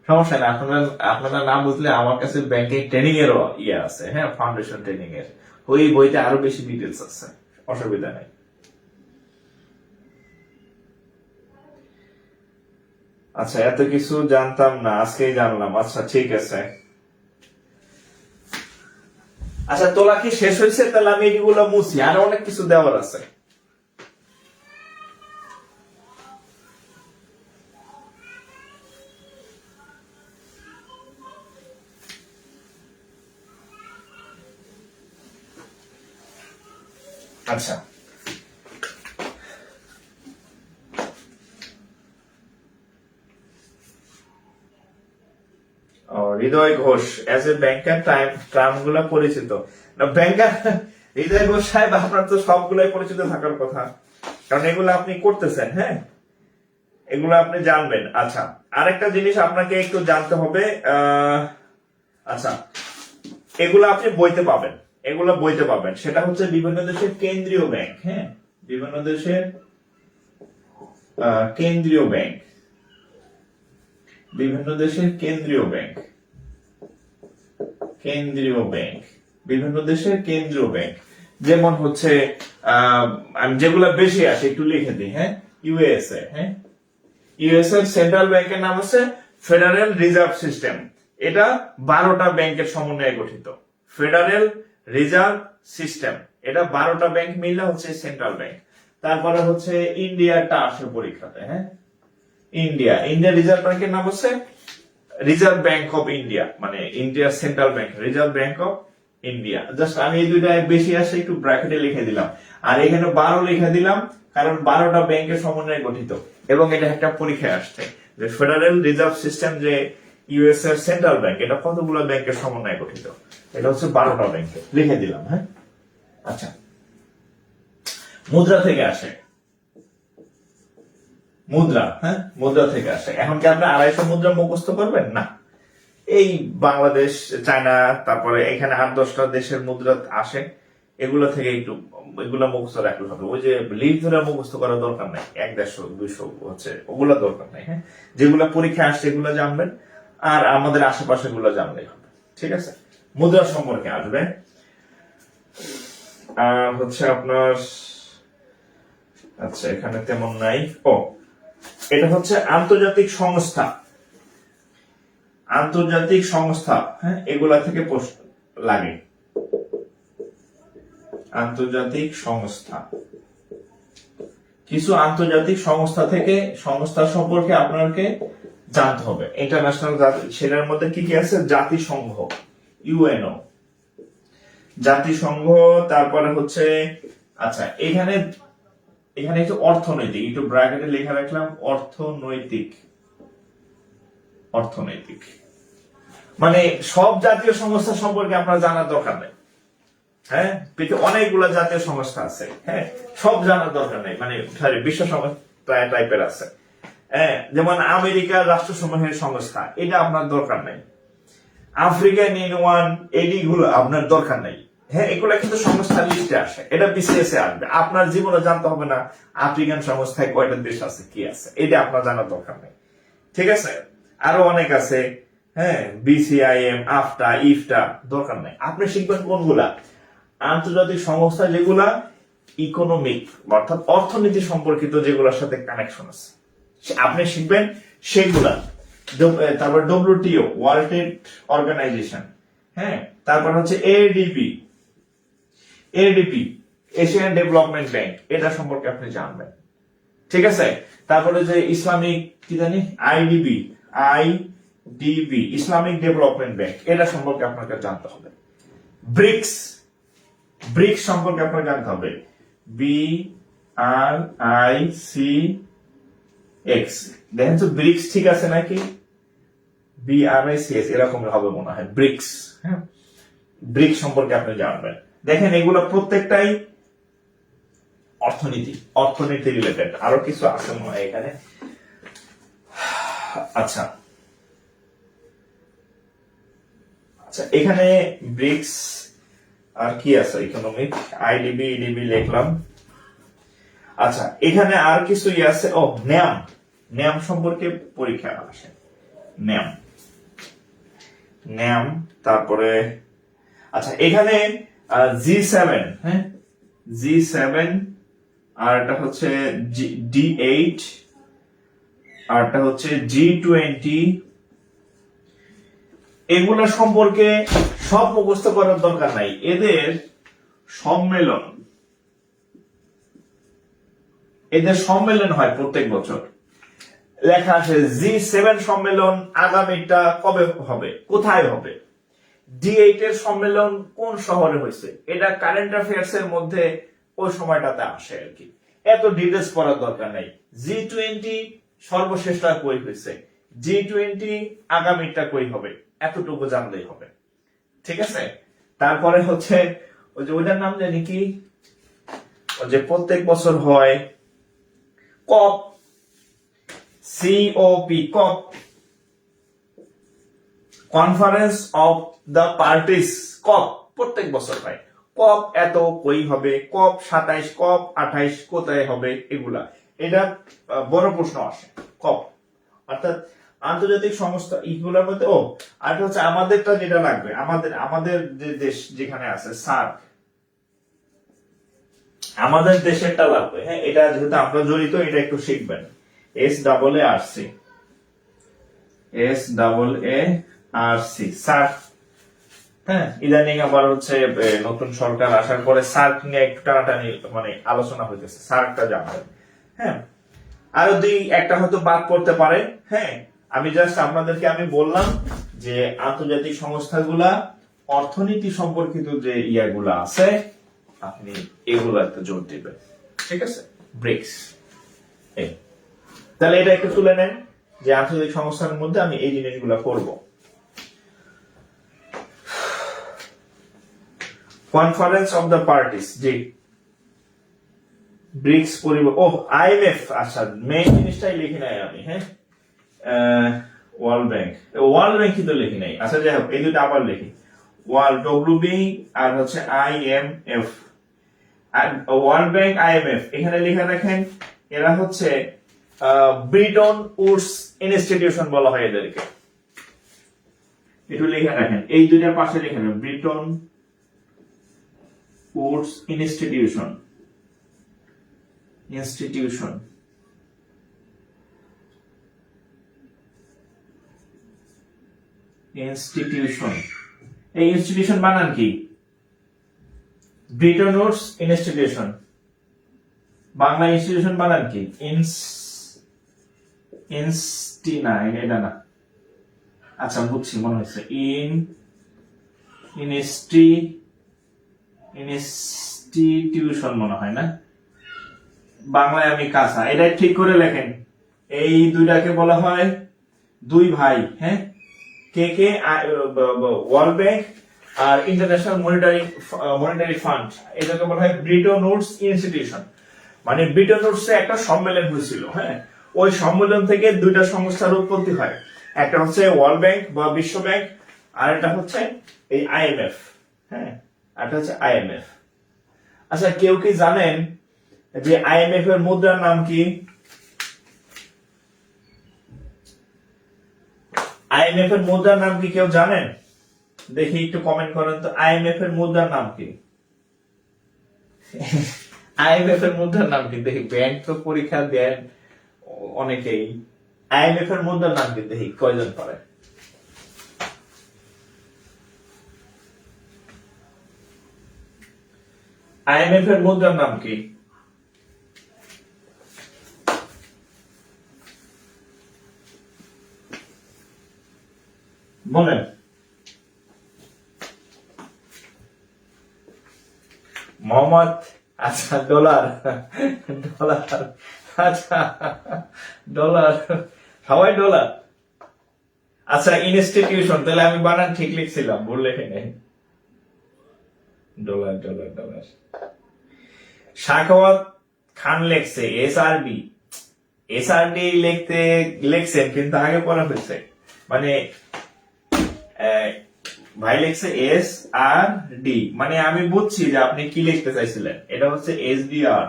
সমস্যা নেই, আপনারা আপনারা না বুঝলে আমার কাছে ব্যাংকিং ট্রেনিং এরও ইয়ে আছে, হ্যাঁ ফাউন্ডেশন ট্রেনিং এর, ওই বইতে আরো বেশি ডিটেলস আছে, অসুবিধা নেই। আচ্ছা, এত কিছু জানতাম না, আজকেই জানলাম। আচ্ছা ঠিক আছে। আচ্ছা, তোলা কি শেষ হয়েছে? তাহলে আমি এগুলো মুছি, আরো অনেক কিছু দেওয়ার আছে। আচ্ছা, Hridoy Ghosh as a banker term গুলা পরিচিত না? ব্যাংকার হৃদয় ঘোষ সাহেব, আপনার তো সবগুলাই পরিচিত থাকার কথা, কারণ এগুলো আপনি করতেছেন। হ্যাঁ, এগুলো আপনি জানবেন। আচ্ছা, আরেকটা জিনিস আপনাকে একটু জানতে হবে। আচ্ছা, এগুলো আপনি বইতে পাবেন, এগুলো বইতে পাবেন, সেটা হচ্ছে বিভিন্ন দেশের কেন্দ্রীয় ব্যাংক। হ্যাঁ, বিভিন্ন দেশের কেন্দ্রীয় ব্যাংক, বিভিন্ন দেশের কেন্দ্রীয় ব্যাংক, কেন্দ্রীয় ব্যাংক, বিভিন্ন দেশের কেন্দ্রীয় ব্যাংক, যেমন হচ্ছে আমি যেগুলো বেশি আসে একটু লিখে দিই। হ্যাঁ, ইউএসএ, হ্যাঁ ইউএস এর সেন্ট্রাল ব্যাংকের নাম হচ্ছে ফেডারেল রিজার্ভ সিস্টেম। এটা 12টা ব্যাংকের সমন্বয়ে গঠিত, ফেডারেল রিজার্ভ সিস্টেম। এটা 12টা ব্যাংক মিলে হচ্ছে সেন্ট্রাল ব্যাংক। তারপরে হচ্ছে ইন্ডিয়াটা আসে পরীক্ষাতে। হ্যাঁ, ইন্ডিয়া রিজার্ভ ব্যাংকের নাম হচ্ছে রিজার্ভ ব্যাংক অফ ইন্ডিয়া, মানে India central bank, reserve bank of India. Just আমি এই দুইটা বেশি আসে একটু ব্র্যাকেটে লিখে দিলাম, আর এখানে 12 লিখে দিলাম, কারণ 12টা ব্যাংকের সমন্বয়ে গঠিত, এবং এটা একটা পরীক্ষায় আসছে যে ফেডারেল রিজার্ভ সিস্টেম যে ইউএস এর সেন্ট্রাল ব্যাংক, এটা কতগুলো ব্যাংকের সমন্বয়ে গঠিত, এটা হচ্ছে 12টা ব্যাংকে লিখে দিলাম। হ্যাঁ, আচ্ছা, মুদ্রা থেকে আসে, মুদ্রা, হ্যাঁ মুদ্রা থেকে আসে। এখন কি আপনি 250 মুদ্রা মুখস্থ করবেন? না, এই বাংলাদেশ, চায়না, তারপরে এখানে 8-10টা দেশের মুদ্রা আসে, এগুলো থেকে একটু এগুলো মুখস্থ রাখলে হবে। ওই যে লিভ ধরে মুখস্থ করার দরকার নাই, 100-150 হচ্ছে ওগুলো দরকার নাই। হ্যাঁ, যেগুলো পরীক্ষা আসছে এগুলো জানবেন, আর আমাদের আশেপাশে গুলো জানলেই হবে। ঠিক আছে, মুদ্রা সম্পর্কে আসবে। আর হচ্ছে আপনার, আচ্ছা এখানে তেমন নাই। ও, এটা হচ্ছে আন্তর্জাতিক সংস্থা, আন্তর্জাতিক সংস্থা। হ্যাঁ, এগুলা থেকে প্রশ্ন লাগে, আন্তর্জাতিক সংস্থা। কিছু আন্তর্জাতিক সংস্থা থেকে সংস্থা সম্পর্কে আপনাকে জানতে হবে। ইন্টারন্যাশনাল, সেটার মধ্যে কি কি আছে? জাতিসংঘ, ইউএনও, জাতিসংঘ, তারপরে হচ্ছে আচ্ছা এখানে একটু অর্থনৈতিক, একটু ব্র্যাকেটে লেখা রাখলাম অর্থনৈতিক, অর্থনৈতিক মানে সব জাতীয় সংস্থা সম্পর্কে আপনার জানার দরকার নেই। হ্যাঁ, অনেকগুলো জাতীয় সংস্থা আছে, হ্যাঁ, সব জানার দরকার নেই, মানে বিশ্ব সংস্থা টাইপের আছে। হ্যাঁ, যেমন আমেরিকার রাষ্ট্রসমূহের সংস্থা, এটা আপনার দরকার নেই। আফ্রিকান ইউনিয়ন, এগুলো আপনার দরকার নেই। হ্যাঁ, এগুলো কিন্তু সংস্থার লিস্টে আসে, এটা বিসিএস এ আসবে। আপনার জীবনে জানতে হবে না আফ্রিকান সংস্থায় কয়টা দেশ আছে, কি আছে, এটা আপনার জানার দরকার নেই। ঠিক আছে, আরো অনেক আছে। হ্যাঁ, বিসিআইএম, আফটা, ইফটা, দরকার নেই। আপনি শিখবেন কোনগুলা? আন্তর্জাতিক সংস্থা যেগুলা ইকোনমিক অর্থাৎ অর্থনীতি সম্পর্কিত, যেগুলোর সাথে কানেকশন আছে আপনি শিখবেন সেগুলা। তারপর ডব্লিউটিও, ওয়ার্ল্ড ট্রেড অর্গানাইজেশন, হ্যাঁ, তারপর হচ্ছে এডিবি, এশিয়ান ডেভেলপমেন্ট ব্যাংক, এটা সম্পর্কে আপনি জানবেন। ঠিক আছে, তারপরে যে ইসলামিক কি জানি আইডিবি, ইসলামিক ডেভেলপমেন্ট ব্যাংক, এটা সম্পর্কে আপনাকে জানতে হবে। ব্রিক্স সম্পর্কে আপনাকে জানতে হবে। BRICS, দেখেন তো ব্রিক্স ঠিক আছে নাকি? BRICS এরকম হবে মনে হয়, ব্রিক্স। হ্যাঁ, ব্রিক্স সম্পর্কে আপনি জানবেন। দেখেন এগুলো প্রত্যেকটাই অর্থনীতি রিলেটেড। আরো কিছু আছে মনে হয় এখানে। আচ্ছা, এখানে ব্রিক্স আর কি আছে? ইকোনমিক, আইডিবি, ইডিবি লিখলাম। আচ্ছা, এখানে আর কিছু আছে। ও, ন্যাম সম্পর্কে পরীক্ষা আসে, ন্যাম। তারপরে আচ্ছা, এখানে G7, হ্যাঁ, G7, আর এটা হচ্ছে D8, আর এটা হচ্ছে G20। এগুলো সম্পর্কে সব মুখস্থ করার দরকার নাই। এদের সম্মেলন হয় প্রত্যেক বছর, লেখা আছে G7 সম্মেলন আগামীটা কবে হবে, কোথায় হবে। D8 এর সম্মেলন কোন শহরে হয়েছে, এটা কারেন্ট অ্যাফেয়ার্স এর মধ্যে ওই সময়টাতে আসে আর কি। এত ডিটেলস পড়ার দরকার নাই। G20 সর্বশেষটা কই হয়েছে, G20 আগামীটা কই হবে, এতটুকু জানলেই হবে। ঠিক আছে, তারপরে হচ্ছে ওই যে ওইটার নাম জানি কি, ওই যে প্রত্যেক বছর হয় কপ, কপ, কনফারেন্স অফ দ্য পার্টিস, কপ প্রত্যেক বছর হয়। কপ এত কই হবে, কপ 27, কপ 28 কোথায় হবে, এগুলা এটা বড় প্রশ্ন আসে। কপ অর্থাৎ আন্তর্জাতিক সংস্থা, এইগুলোর মধ্যে। ও, আর হচ্ছে আমাদেরটা যেটা লাগবে, আমাদের যে দেশ যেখানে আছে সার্ক, আমাদের দেশেরটা লাগবে। হ্যাঁ, এটা যেহেতু আমরা জড়িত, এটা একটু শিখবেন। SAARC, SAARC. হ্যাঁ, ইদানিং আবার হচ্ছে নতুন সরকার আসার পরে সার্ক নিয়ে একটু টানাটানি মানে আলোচনা হইতেছে, সার্কটা জানবেন। হ্যাঁ, আরো একটা হয়তো বাদ পড়তে পারে। হ্যাঁ, আমি জাস্ট আপনাদেরকে বললাম যে আন্তর্জাতিক সংস্থাগুলা অর্থনীতি সম্পর্কিত যে ইয়াগুলা আছে, আপনি এগুলো একটা জোর দিবেন। ঠিক আছে, ব্রিক্স। তাহলে এটা একটু তুলে নেন যে আন্তর্জাতিক সংস্থার মধ্যে আমি এই জিনিসগুলো করব। কনফারেন্স অফ দ্য পার্টিস, জি, ব্রিক্স IMF। আচ্ছা, মেইন জিনিসটাই লিখি নাই আমি। হ্যাঁ, ওয়ার্ল্ড ব্যাংক কিন্তু লিখি নাই। আচ্ছা, যাই হোক, এই দুটো আবার লিখি। WB আর হচ্ছে IMF, ওয়ার্ল্ড ব্যাংক, IMF। এখানে লেখা দেখেন, এরা হচ্ছে ব্রিটন উডস ইনস্টিটিউশন বলা হয় এদেরকে। একটু লেখা রাখেন, এই দুইটার পাশে লেখা রাখেন, ব্রিটন উডস ইনস্টিটিউশন। এই ইনস্টিটিউশন বানান কি? Britton Woods institution, Bangla institution বানান কি? ইনস্টি না, এটা না। আচ্ছা বুঝছি, মনে হচ্ছে ইনস্টিটিউশন মনে হয় না। বাংলায় আমি কাঁচা, এটা ঠিক করে লেখেন। এই দুইটাকে বলা হয় দুই ভাই, হ্যাঁ, কে ওয়ার্ল্ড ব্যাংক আর ইন্টারন্যাশনাল মনিটারি ফান্ড, এটাকে বলা হয় ব্রিটন উডস ইনস্টিটিউশন। মানে ব্রিটন উডসে একটা সম্মেলন হয়েছিল, হ্যাঁ, ওই সম্মেলন থেকে দুইটা সংস্থার উৎপত্তি হয়। একটা হচ্ছে ওয়ার্ল্ড ব্যাংক বা বিশ্ব ব্যাংক, আর একটা হচ্ছে এই আইএমএফ, হ্যাঁ, একটা হচ্ছে আইএমএফ। আচ্ছা, কেউ কি জানেন যে আইএমএফ এর মুদ্রার নাম কি? আইএমএফ এর মুদ্রার নাম কি কেউ জানেন? দেখি একটু কমেন্ট করেন তো, আইএমএফ এর মুদ্রার নাম কি? আইএমএফ এর মুদ্রার নাম কি দেখি, ব্যাংক তো পরীক্ষা দেন অনেকেই। আইএমএফ এর মুদ্রার নাম কি দেখি কয়জন পারে? আইএমএফ এর মুদ্রার নাম কি? বলেন। মোহাম্মদ, আচ্ছা ডলার, আচ্ছা ডলার, সবাই ডলার। আচ্ছা ইনস্টিটিউশন, তাহলে আমি বানান ঠিক লিখছিলাম, ভুল লেখে নেই। Dollar dollar dollar. Sakhawat Khan লেখছে এসআরডি লেখছেন, কিন্তু আগে পড়া হয়েছে, মানে ভাই লেখছে এস আর ডি, মানে আমি বুঝছি যে আপনি কি লিখতে চাইছিলেন। এটা হচ্ছে এসডিআর,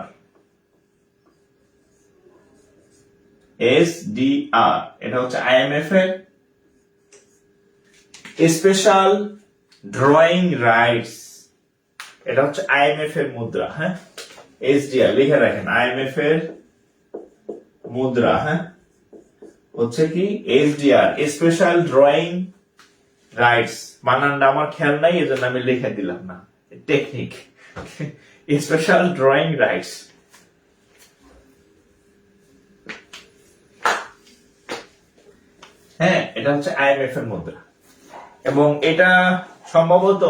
এটা হচ্ছে আইএমএফ এর স্পেশাল ড্রয়িং রাইটস। এটা হচ্ছে আইএমএফ এর মুদ্রা, হ্যাঁ, এসডিআর লিখে রাখেন, আইএমএফ এর মুদ্রা, হ্যাঁ, হচ্ছে কি এসডিআর, স্পেশাল ড্রয়িং রাইটস। বানানটা আমার খেয়াল নাই, এজন্য আমি লিখে দিলাম না, টেকনিক। Special drawing rights. হ্যাঁ, এটা হচ্ছে আইএমএফ এর মুদ্রা, এবং এটা সম্ভবত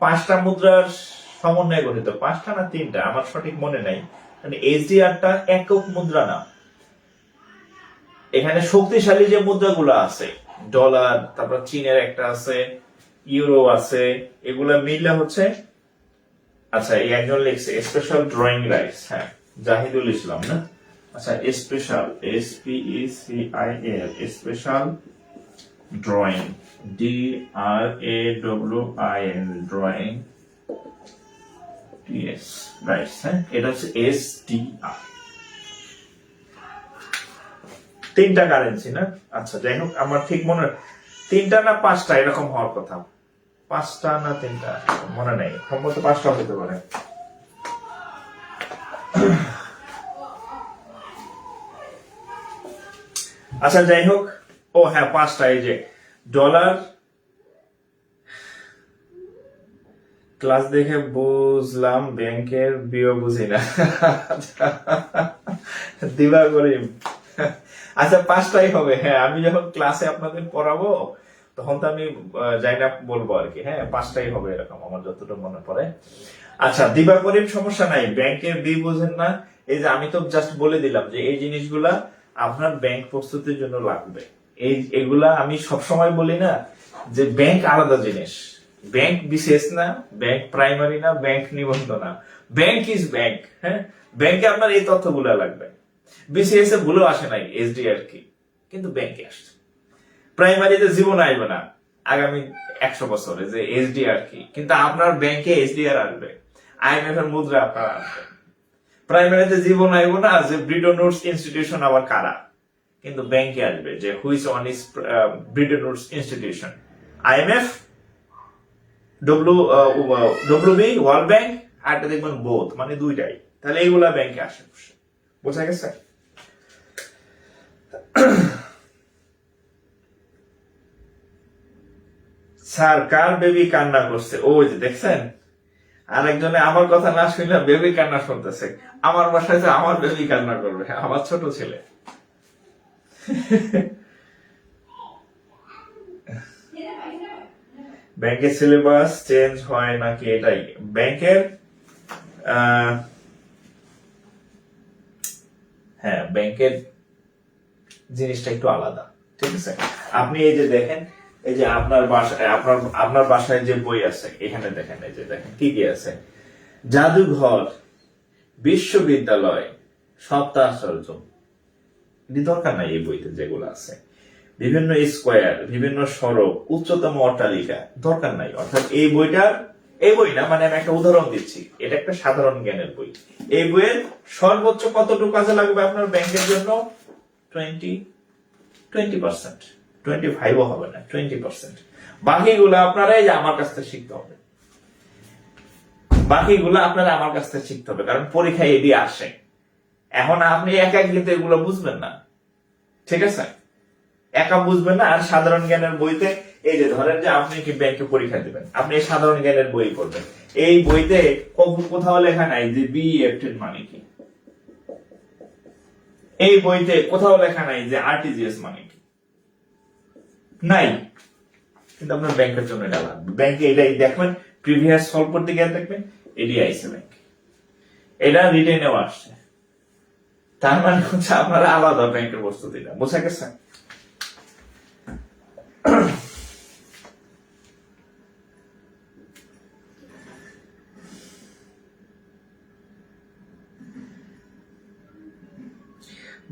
5টা মুদ্রার সমন্বয়ে গঠিত, 5টা না 3টা, আমার সঠিক মনে নাই। মানে এসডিআরটা একক মুদ্রা না, এখানে শক্তিশালী যে মুদ্রাগুলো আছে, ডলার, তারপর চীনের একটা আছে, ইউরো আছে, এগুলা মিলে হচ্ছে। আচ্ছা, এই একজন লিখছে স্পেশাল ড্রয়িং রাইটস, হ্যাঁ, জাহিদুল ইসলাম না? আচ্ছা, special SPECIAL, special drawing DRAWIN, drawing rights, হ্যাঁ, এটা হচ্ছে SDR। 3টা কারেন্সি না? আচ্ছা, যাই হোক, আমার ঠিক মনে 3টা না 5টা এরকম হওয়ার কথা, 5টা না 3টা মনে নেই, সম্ভবত 5টা হতে পারে। আচ্ছা যাই হোক, ও হ্যাঁ 5টা, এই যে ডলার। ক্লাস দেখে বুঝলাম ব্যাংকের বিও বুঝি না। দিবা করিম, আচ্ছা 5টাই হবে। হ্যাঁ, আমি যখন ক্লাসে আপনাদের পড়াবো তখন তো আমি যাই না বলবো আর কি, হ্যাঁ 5টাই হবে এরকম আমার যতটুকু মনে পড়ে। আচ্ছা, দিবা করিম সমস্যা নাই, ব্যাংকের বি বুঝেন না, এই যে আমি তো জাস্ট বলে দিলাম যে এই জিনিসগুলা আপনার ব্যাংক প্রস্তুতির জন্য লাগবে। এগুলা আমি সবসময় বলি না যে ব্যাংক আলাদা জিনিস, ব্যাংক বিশেষ না, ব্যাংক প্রাইমারি না, ব্যাংক নিবন্ধ না, ব্যাংক ইজ ব্যাংক। হ্যাঁ, ব্যাংকে আপনার এই তথ্যগুলো লাগবে। বিসিএস এ ভুলেও আসে নাই এসডিআর কি, কিন্তু ব্যাংকে আসছে। প্রাইমারিতে জীবন আসবে না আগামী 100 বছরে যে এসডিআর কি, কিন্তু আপনার ব্যাংকে এসডিআর আসবে, আইএমএফ এর মুদ্রা আপনার আসবে। প্রাইমারিতে জীবন আইব না যে ব্রিটন উডস ইনস্টিটিউশন আবার কারা, কিন্তু ব্যাংকে আসবে যে which one is Bretton Woods institution, IMF, WB, world bank, আর একটা দেখবেন বোথ, মানে দুইটাই। তাহলে এইগুলা ব্যাংকে আসে, বোঝা গেছে? স্যার কার বেবি কান্না করছে, ওই যে দেখছেন, আরেকজনে আমার কথা না শুনলে বেবি কান্না শুনতেছে। আমার বাসায় যে আমার বেবি কান্না করবে, আমার ছোট ছেলে। ব্যাংকের সিলেবাস চেঞ্জ হয় নাকি? এটাই ব্যাংকের, হ্যাঁ ব্যাংকের জিনিসটা একটু আলাদা, ঠিক আছে। আপনি এই যে দেখেন, এই যে আপনার বাসায় আপনার বাসায় যে বই আছে, এখানে দেখেন, এই যে দেখেন কি কি আছে, জাদুঘর, বিশ্ববিদ্যালয়, সপ্তাহাশ্চর্য, এটি দরকার নাই এই বইতে যেগুলো আছে। বিভিন্ন স্কোয়ার, বিভিন্ন সড়ক, উচ্চতম অট্টালিকা, দরকার নাই। অর্থাৎ এই বই না, মানে আমি একটা উদাহরণ দিচ্ছি, এটা একটা সাধারণ জ্ঞানের বই। এই বইয়ের সর্বোচ্চ কতটুকু কাজে লাগবে আপনার ব্যাংকের জন্য? 20%, 25ও হবে না, 20%। বাকিগুলো আপনারা এই যে আমার কাছ থেকে শিখতে হবে, বাকিগুলো আপনারা আমার কাছ থেকে শিখতে হবে, কারণ পরীক্ষায় এটি আসে। এখন আপনি একা কিন্তু এগুলো বুঝবেন না, ঠিক আছে, একা বুঝবেন না। আর সাধারণ জ্ঞানের বইতে এই যে ধরেন যে আপনি কি ব্যাংকে পরীক্ষা দিবেন, আপনি এই সাধারণ জ্ঞানের বই পড়বেন, এই বইতে কোথাও লেখা নাই যে বিইএফটি মানে কি, এই বইতে কোথাও লেখা নাই যে আরটিজিএস মানে কি, নাই। কিন্তু আপনার ব্যাংকের জন্য এটা লাগবে। ব্যাংকে এটাই দেখবেন, প্রিভিয়াস সলভ করতে গিয়ে দেখবেন এডি আইসে ব্যাংক, এটা রিটেনেও আসছে। তার মানে হচ্ছে আপনারা আলাদা ব্যাংকের প্রস্তুতিটা, বোঝা গেছে?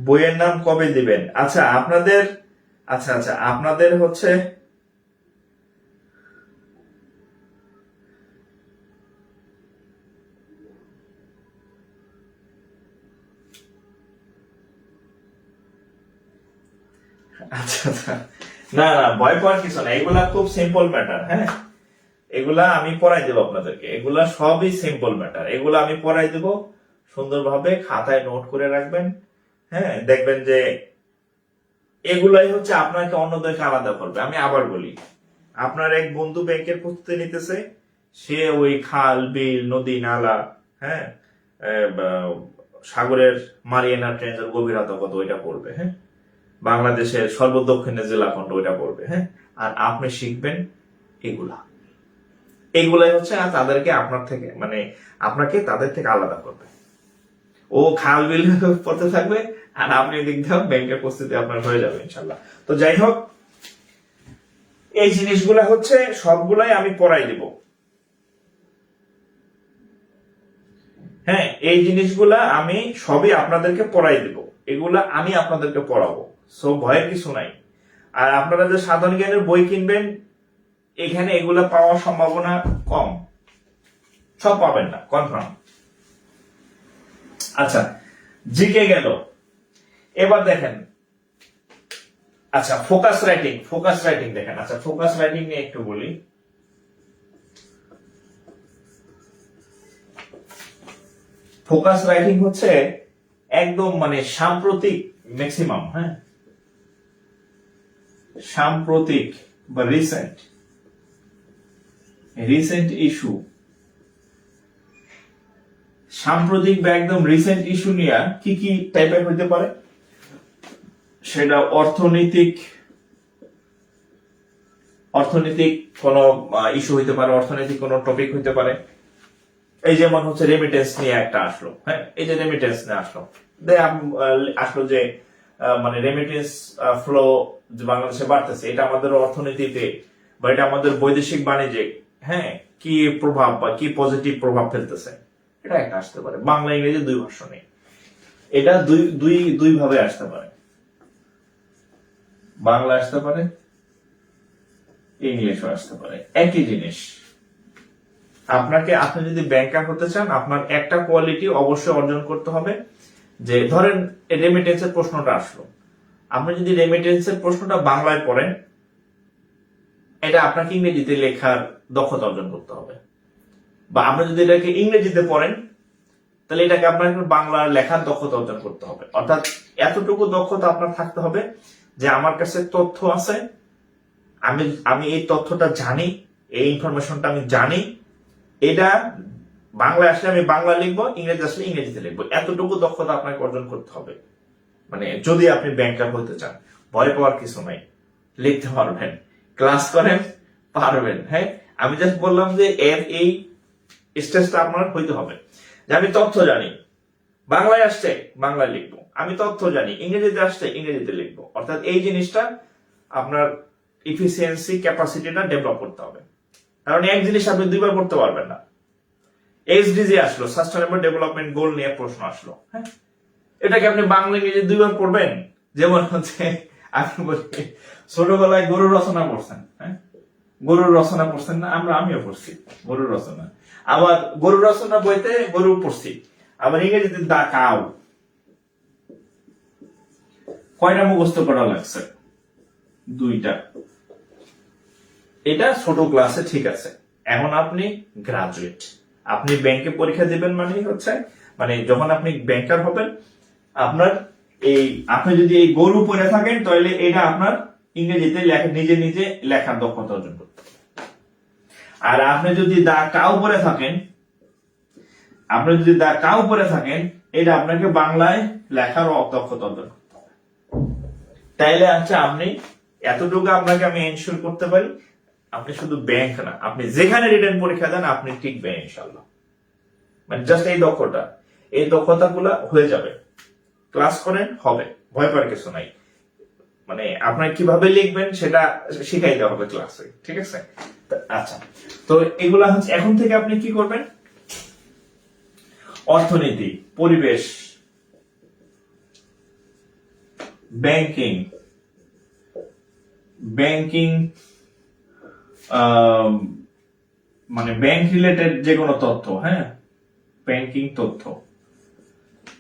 বইয়ের নাম কবে দিবেন? আচ্ছা আপনাদের হচ্ছে না ভয় পাওয়ার কিছু না, এগুলা খুব সিম্পল ম্যাটার। হ্যাঁ, এগুলা আমি পড়াই দেবো আপনাদেরকে, এগুলা সবই সিম্পল ম্যাটার। এগুলা আমি পড়াই দেবো সুন্দরভাবে, খাতায় নোট করে রাখবেন। হ্যাঁ, দেখবেন যে এগুলাই হচ্ছে আপনাকে অন্যদেরকে আলাদা করবে। আমি আবার বলি, আপনার এক বন্ধু ব্যাংকের প্রস্তুতি নিতেছে, সে ওই খাল, বিল, নদী, নালা, হ্যাঁ, সাগরের মারিয়ানা ট্রেঞ্চের গভীরতা কত ওইটা পড়বে। হ্যাঁ, বাংলাদেশের সর্বদক্ষিণের জেলাখণ্ড ওইটা পড়বে। হ্যাঁ, আর আপনি শিখবেন এগুলাই হচ্ছে তাদেরকে আপনার থেকে, মানে আপনাকে তাদের থেকে আলাদা করবে। ও খাল বিল পড়তে থাকবে, আর আপনি দিক দিয়ে ব্যাংকের প্রস্তুতি আপনার হয়ে যাবে ইনশাল্লাহ। তো যাই হোক, এই জিনিসগুলা হচ্ছে সবগুলাই আমি পড়াই দেব। হ্যাঁ, এই জিনিসগুলা আমি সবই আপনাদেরকে পড়াই দেব, এগুলা আমি আপনাদেরকে পড়াবো। সো ভয়ের কিছু নাই। আর আপনারা যে সাধারণ জ্ঞানের বই কিনবেন, এখানে এগুলা পাওয়ার সম্ভাবনা কম, সব পাবেন না, কনফার্ম। আচ্ছা, জিকে গেল। এবার দেখেন, আচ্ছা ফোকাস রাইটিং দেখেন। আচ্ছা, ফোকাস রাইটিং নিয়ে একটু বলি। ফোকাস রাইটিং হচ্ছে একদম মানে সাম্প্রতিক ম্যাক্সিমাম, হ্যাঁ, সাম্প্রতিক বা রিসেন্ট ইস্যু, সাম্প্রতিক বা একদম রিসেন্ট ইস্যু নিয়ে কি কি টাইপের হইতে পারে, সেটা অর্থনৈতিক কোন ইস্যু হইতে পারে, অর্থনৈতিক কোন টপিক হইতে পারে। এই যেমন হচ্ছে রেমিটেন্স নিয়ে একটা আসলো। হ্যাঁ, এই যে রেমিটেন্স নিয়ে আসলো যে মানে রেমিটেন্স ফ্লো বাংলাদেশে বাড়তেছে, এটা আমাদের অর্থনীতিতে বা এটা আমাদের বৈদেশিক বাণিজ্যে, হ্যাঁ, কি প্রভাব বা কি পজিটিভ প্রভাব ফেলতেছে, এটা একটা আসতে পারে। বাংলা ইংরেজি দুই ভার্সনে, এটা দুই ভাবে আসতে পারে। বাংলা আসতে পারে, ইংলিশও আসতে পারে, একই জিনিস। আপনি যদি ব্যাংকার হতে চান, আপনার একটা কোয়ালিটি অবশ্যই অর্জন করতে হবে। যে ধরেন রেমিটেন্সের প্রশ্নটা আসলো, আপনি যদি রেমিটেন্সের প্রশ্নটা বাংলায় পড়েন, এটা আপনাকে ইংরেজিতে লেখার দক্ষতা অর্জন করতে হবে। বা আপনি যদি এটাকে ইংরেজিতে পড়েন, তাহলে এটাকে আপনার বাংলা লেখার দক্ষতা অর্জন করতে হবে। অর্থাৎ এতটুকু দক্ষতা আপনার থাকতে হবে যে আমার কাছে তথ্য আছে, আমি এই তথ্যটা জানি, এই ইনফরমেশনটা আমি জানি, এটা বাংলা আসলে আমি বাংলা লিখবো, ইংরেজি আসলে ইংরেজিতে লিখবো, এতটুকু দক্ষতা আপনাকে অর্জন করতে হবে। মানে যদি আপনি ব্যাংকার হতে চান, ভয় পাওয়ার কিছু নাই, লিখতে পারবেন, ক্লাস করেন, পারবেন। হ্যাঁ, আমি জাস্ট বললাম যে এর এই স্টেজটা আপনার হইতে হবে যে আমি তথ্য জানি, বাংলায় আসছে বাংলায় লিখবো, আমি তথ্য জানি, ইংরেজিতে আসছে ইংরেজিতে লিখবো। অর্থাৎ এই জিনিসটা আপনার ইফিসিয়েন্সি ক্যাপাসিটিটা ডেভেলপ করতে হবে। কারণ এক জিনিস আপনি দুইবার করতে পারবেন না। এসডিজি আসলো, সাস্টেনেবল ডেভেলপমেন্ট গোল নিয়ে প্রশ্ন আসলো, হ্যাঁ, এটাকে আপনি বাংলা ইংরেজি দুইবার পড়বেন? যেমন হচ্ছে আপনি বলি ছোটবেলায় গরুর রচনা পড়ছেন, হ্যাঁ, গরুর রচনা পড়ছেন না? আমিও পড়ছি গরুর রচনা। আবার গরুর রচনা বইতে গরু পড়ছি, আবার ইংরেজিতে দা কাউ। কয়টা মুখস্থ করা লাগছে? 2টা। এটা ছোট ক্লাসে ঠিক আছে। এখন আপনি গ্রাজুয়েট, আপনি ব্যাংকে পরীক্ষা দিবেন, মানে হচ্ছে মানে যখন আপনি ব্যাংকার হবেন, আপনার আপনি যদি এই গরু পড়ে থাকেন তাহলে এটা আপনার ইংরেজিতে নিজে নিজে লেখার দক্ষতা অর্জন করতে। আর আপনি যদি দা কাউ পড়ে থাকেন, এটা আপনাকে বাংলায় লেখার দক্ষতা অর্জন করতে হবে। তাইলে আচ্ছা, আপনি এতটুকু আপনাকে আমি এনশিওর করতে পারি, আপনি শুধু ব্যাংক না, আপনি যেখানে রিটেন পরীক্ষা দেন আপনি টিকবেন ইনশাল্লাহ। মানে জাস্ট এই দক্ষতাগুলা হয়ে যাবে। ক্লাস করেন, হবে, ভয় পাওয়ার কিছু নাই। মানে আপনার কিভাবে লিখবেন সেটা শিখাই দেওয়া হবে ক্লাসে, ঠিক আছে? আচ্ছা, তো এগুলা হচ্ছে এখন থেকে আপনি কি করবেন? অর্থনীতি, পরিবেশ, ব্যাংকিং, মানে ব্যাংক রিলেটেড যে কোনো তথ্য, হ্যাঁ, ব্যাংকিং তথ্য,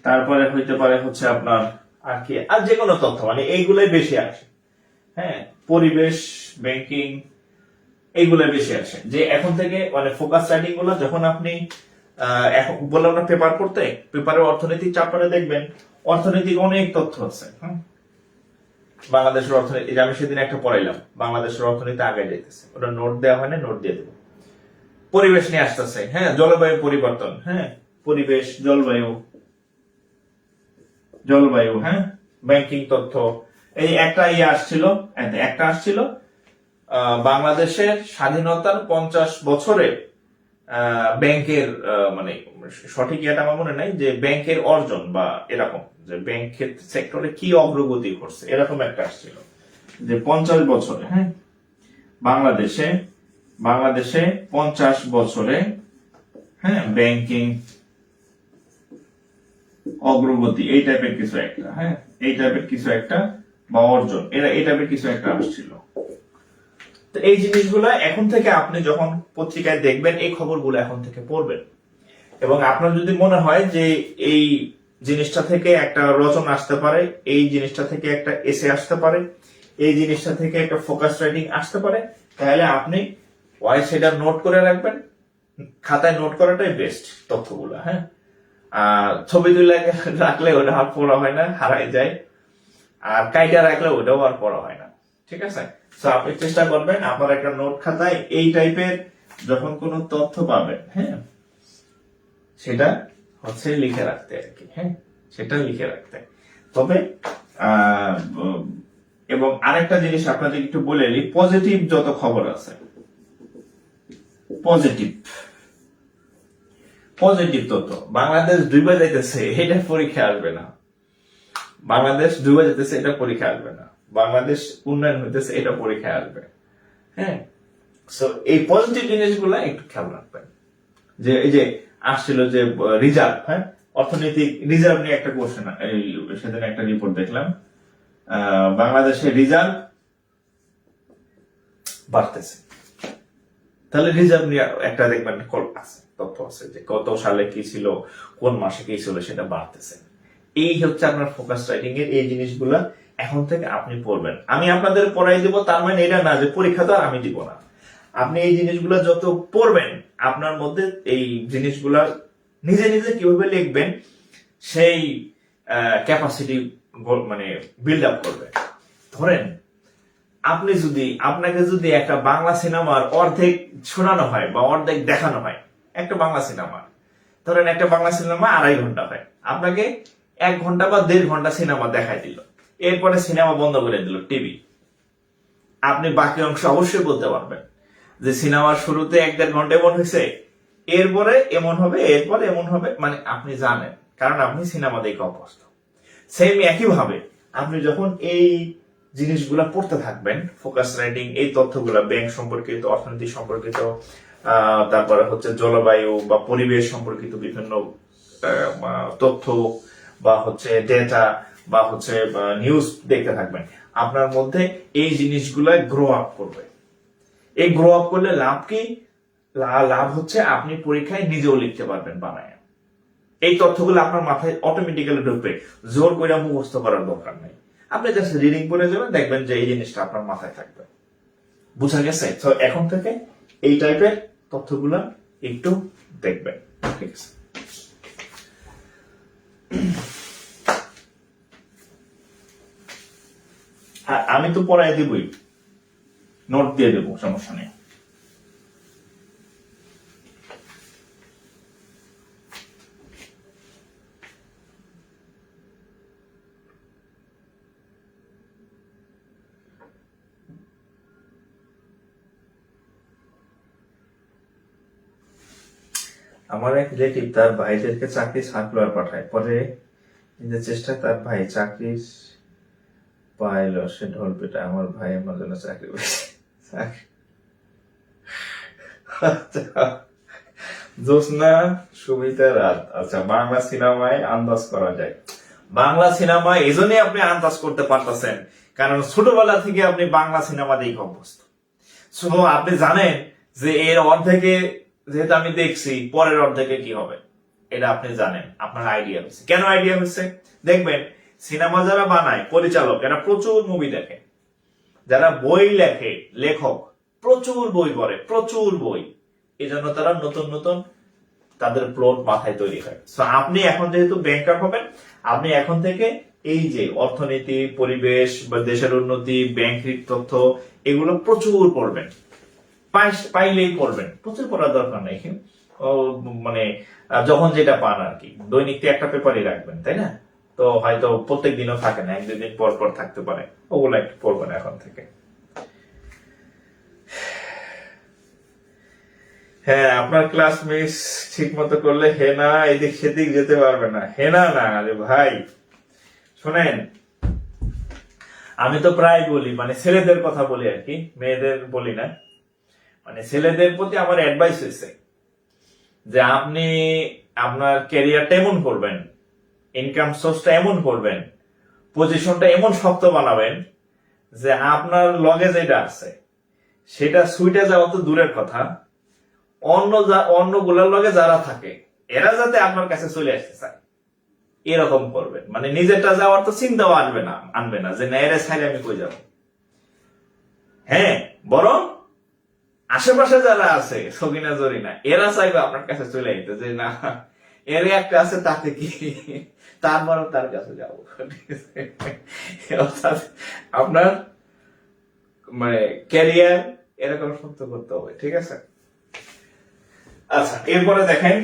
তারপরে হইতে পারে হচ্ছে আপনার আর কি, আর যে কোনো তথ্য, মানে এইগুলাই বেশি আসে। হ্যাঁ, পরিবেশ, ব্যাংকিং, এইগুলাই বেশি আসে। যে এখন থেকে মানে ফোকাস রাইটিং গুলো যখন আপনি এখন বললাম না পেপার পড়তে, পেপারের অর্থনৈতিক চ্যাপ্টারে দেখবেন অর্থনৈতিক অনেক তথ্য আছে। হ্যাঁ, বাংলাদেশের অর্থনীতি, আমি সেদিন একটা পড়াইলাম, বাংলাদেশের অর্থনীতি আগে যাইতেছে, ওটা নোট দেওয়া হয় না, নোট দিয়ে দেবো। পরিবেশ নিয়ে আসতেছে, হ্যাঁ, জলবায়ু পরিবর্তন, হ্যাঁ, পরিবেশ, জলবায়ু, হ্যাঁ, ব্যাংকিং তথ্য। এই একটা আসছিল বাংলাদেশের স্বাধীনতার 50 বছরে ব্যাংকের মানে সঠিক এটা আমার মনে নাই, যে ব্যাংকের অর্জন বা এরকম, যে ব্যাংকের সেক্টরে কি অগ্রগতি করছে, এরকম একটা আসছিল যে 50 বছরে, হ্যাঁ, বাংলাদেশে 50 বছরে, হ্যাঁ, ব্যাংকিং অগ্রগতি, এই টাইপের কিছু একটা, হ্যাঁ, এই টাইপের কিছু একটা বা অর্জন, এই টাইপের কিছু একটা আসছিল। তো এই জিনিসগুলো এখন থেকে আপনি যখন পত্রিকায় দেখবেন, এই খবরগুলো এখন থেকে পড়বেন। এবং আপনার যদি মনে হয় যে এই জিনিসটা থেকে একটা রচনা আসতে পারে, এই জিনিসটা থেকে একটা এসে আসতে পারে, এই জিনিসটা থেকে একটা ফোকাস রাইটিং আসতে পারে, তাহলে আপনি সেটা নোট করে রাখবেন। খাতায় নোট করাটাই বেস্ট তথ্যগুলো, হ্যাঁ। ছবি তুলে রাখলে ওটা আর পড়া হয় না, হারাই যায়। আর কাইটা রাখলে ওটাও আর পড়া হয় না, ঠিক আছে? তো আপনি চেষ্টা করবেন আপনার একটা নোট খাতায় এই টাইপের যখন কোনো তথ্য পাবেন, হ্যাঁ, সেটা হচ্ছে লিখে রাখতে আর কি, হ্যাঁ, সেটা লিখে রাখতে। তবে এবং আরেকটা জিনিস আপনাদের একটু বলে নিই, পজিটিভ যত খবর আছে, পজিটিভ তথ্য, বাংলাদেশ ডুবে যাইতেছে এটা পরীক্ষা আসবে না, বাংলাদেশ ডুবে যেতেছে এটা পরীক্ষা আসবে না, বাংলাদেশ উন্নয়ন হইতেছে এটা পরীক্ষা আসবে, হ্যাঁ। সো এই পজিটিভ জিনিসগুলা একটু খেয়াল রাখবেন। যে এই যে আসছিল যে রিজার্ভ, হ্যাঁ, অর্থনৈতিক রিজার্ভ নিয়ে একটা কোশ্চেন, সেদিন একটা রিপোর্ট দেখলাম, বাংলাদেশের রিজার্ভ বাড়তেছে। তাহলে রিজার্ভ নিয়ে একটা দেখবেন আছে, তথ্য আছে যে কত সালে কি ছিল, কোন মাসে কি ছিল, সেটা বাড়তেছে। এই হচ্ছে আপনার ফোকাস রাইটিং এর এই জিনিসগুলা এখন থেকে আপনি পড়বেন। আমি আপনাদের পড়াই দিব, তার মানে এটা না যে পরীক্ষা তো আমি দিব না। আপনি এই জিনিসগুলা যত পড়বেন, আপনার মধ্যে এই জিনিসগুলা নিজে নিজে কিভাবে লিখবেন সেই ক্যাপাসিটি মানে বিল্ড আপ করবে। ধরেন আপনাকে যদি একটা বাংলা সিনেমার অর্ধেক শোনানো হয় বা অর্ধেক দেখানো হয়, একটা বাংলা সিনেমা, ধরেন একটা বাংলা সিনেমা 2.5 ঘন্টা হয়, আপনাকে 1 ঘন্টা বা 1.5 ঘন্টা সিনেমা দেখাই দিল, এরপরে সিনেমা বন্ধ করে দিল টিভি। আপনি বাকি অংশ অবশ্যই বলতে পারবেন যে সিনেমার শুরুতে 1-1.5 ঘন্টা এমন হয়েছে, এরপরে এমন হবে, এরপরে এমন হবে, মানে আপনি জানেন, কারণ আপনি সিনেমা দেখে অভ্যস্ত। সেম একই ভাবে আপনি যখন এই জিনিসগুলা পড়তে থাকবেন, ফোকাস রাইটিং, এই তথ্যগুলা ব্যাংক সম্পর্কিত, অর্থনীতি সম্পর্কিত, তারপরে হচ্ছে জলবায়ু বা পরিবেশ সম্পর্কিত বিভিন্ন তথ্য বা হচ্ছে ডেটা বা হচ্ছে নিউজ দেখতে থাকবেন, আপনার মধ্যে এই জিনিসগুলা গ্রো আপ করবে। এই গ্রো আপ করলে লাভ কি? লাভ হচ্ছে আপনি পরীক্ষায় নিজেও লিখতে পারবেন বানায়। এই তথ্যগুলো আপনার মাথায় অটোমেটিক্যালি ঢুকবে, জোর করে মুখস্থ করার দরকার নেই। আপনি জাস্ট রিডিং করে যাবেন, দেখবেন যে এই জিনিসটা আপনার মাথায় থাকবে। বুঝা গেছে? তো এখন থেকে এই টাইপের তথ্যগুলো একটু দেখবেন, ঠিক আছে? হ্যাঁ, আমি তো পড়াই দিবই, নোট দিয়ে দেবো, সমস্যা নেই। আমার এক রিলেটিভ তার ভাইদেরকে চাকরি সার্কুলার পাঠায়, পরে নিজের চেষ্টায় তার ভাই চাকরি পাইলো, সে ঢোল পিটা, আমার ভাই আমার জন্য চাকরি পেয়েছে। জোৎস্না সুবিধা রাত। আচ্ছা, বাংলা সিনেমায় আন্দাজ করা যায়। বাংলা সিনেমা এই জন্যই আপনি আন্দাজ করতে পারতেছেন কারণ ছোটবেলা থেকে আপনি বাংলা সিনেমা দেখে অভ্যস্ত। শুধু আপনি জানেন যে এর অর্ধেকে যেহেতু আমি দেখছি, পরের অর্ধেকে কি হবে এটা আপনি জানেন, আপনার আইডিয়া হচ্ছে। কেন আইডিয়া হচ্ছে? দেখবেন সিনেমা যারা বানায়, পরিচালক, এরা প্রচুর মুভি দেখে। যারা বই লেখে, লেখক প্রচুর বই পড়ে, প্রচুর বই, এই জন্য তারা নতুন নতুন তাদের প্লট মাথায় তৈরি হয়। তো আপনি এখন যেহেতু ব্যাংকার হবেন, আপনি এখন থেকে এই যে অর্থনীতি, পরিবেশ বা দেশের উন্নতি, ব্যাংকিং তথ্য, এগুলো প্রচুর পড়বেন, পাইলেই পড়বেন, প্রচুর পড়ার দরকার নেই। মানে যখন যেটা পান আর কি, দৈনিক একটা পেপারই রাখবেন, তাই না? তো হয়তো প্রত্যেক দিনও থাকে না, 1-2 দিন পর পর থাকতে পারে, ওগুলো একটু পড়বেন এখন থেকে। হ্যাঁ, আপনার ক্লাস মিস ঠিক মতো করলে হেনা এদিক সেদিক যেতে পারবে না। হেনা না, আরে ভাই শোনেন, আমি তো প্রায় বলি, মানে ছেলেদের কথা বলি আর কি, মেয়েদের বলি না। মানে ছেলেদের প্রতি আমার অ্যাডভাইস হয়েছে যে আপনি আপনার ক্যারিয়ারটা এমন করবেন, ইনকাম সোর্সটা এমন করবেন, পজিশনটা এমন শক্ত বানাবেন যে আপনার লগে যেটা আছে সেটা সুইটে যাওয়া তো দূরের কথা, অন্যগুলোর লগে যারা থাকে এরা যাতে আপনার কাছে চলে আসতে চায়, এরকম করবেন। মানে নিজেরটা যাওয়ার তো চিন্তাও আনবে না যে না, এরা ছাইলে আমি কই যাব। হ্যাঁ, বরং আশেপাশে যারা আছে, সগিনা জরিনা, এরা চাইবে আপনার কাছে চলে আইতে যে না, এর একটা আছে, তাতে কি, তারপরও তার কাছে যাবো। অর্থাৎ আপনার মানে ক্যারিয়ার এরকম শক্ত করতে হবে, ঠিক আছে? আচ্ছা, এরপরে দেখেন,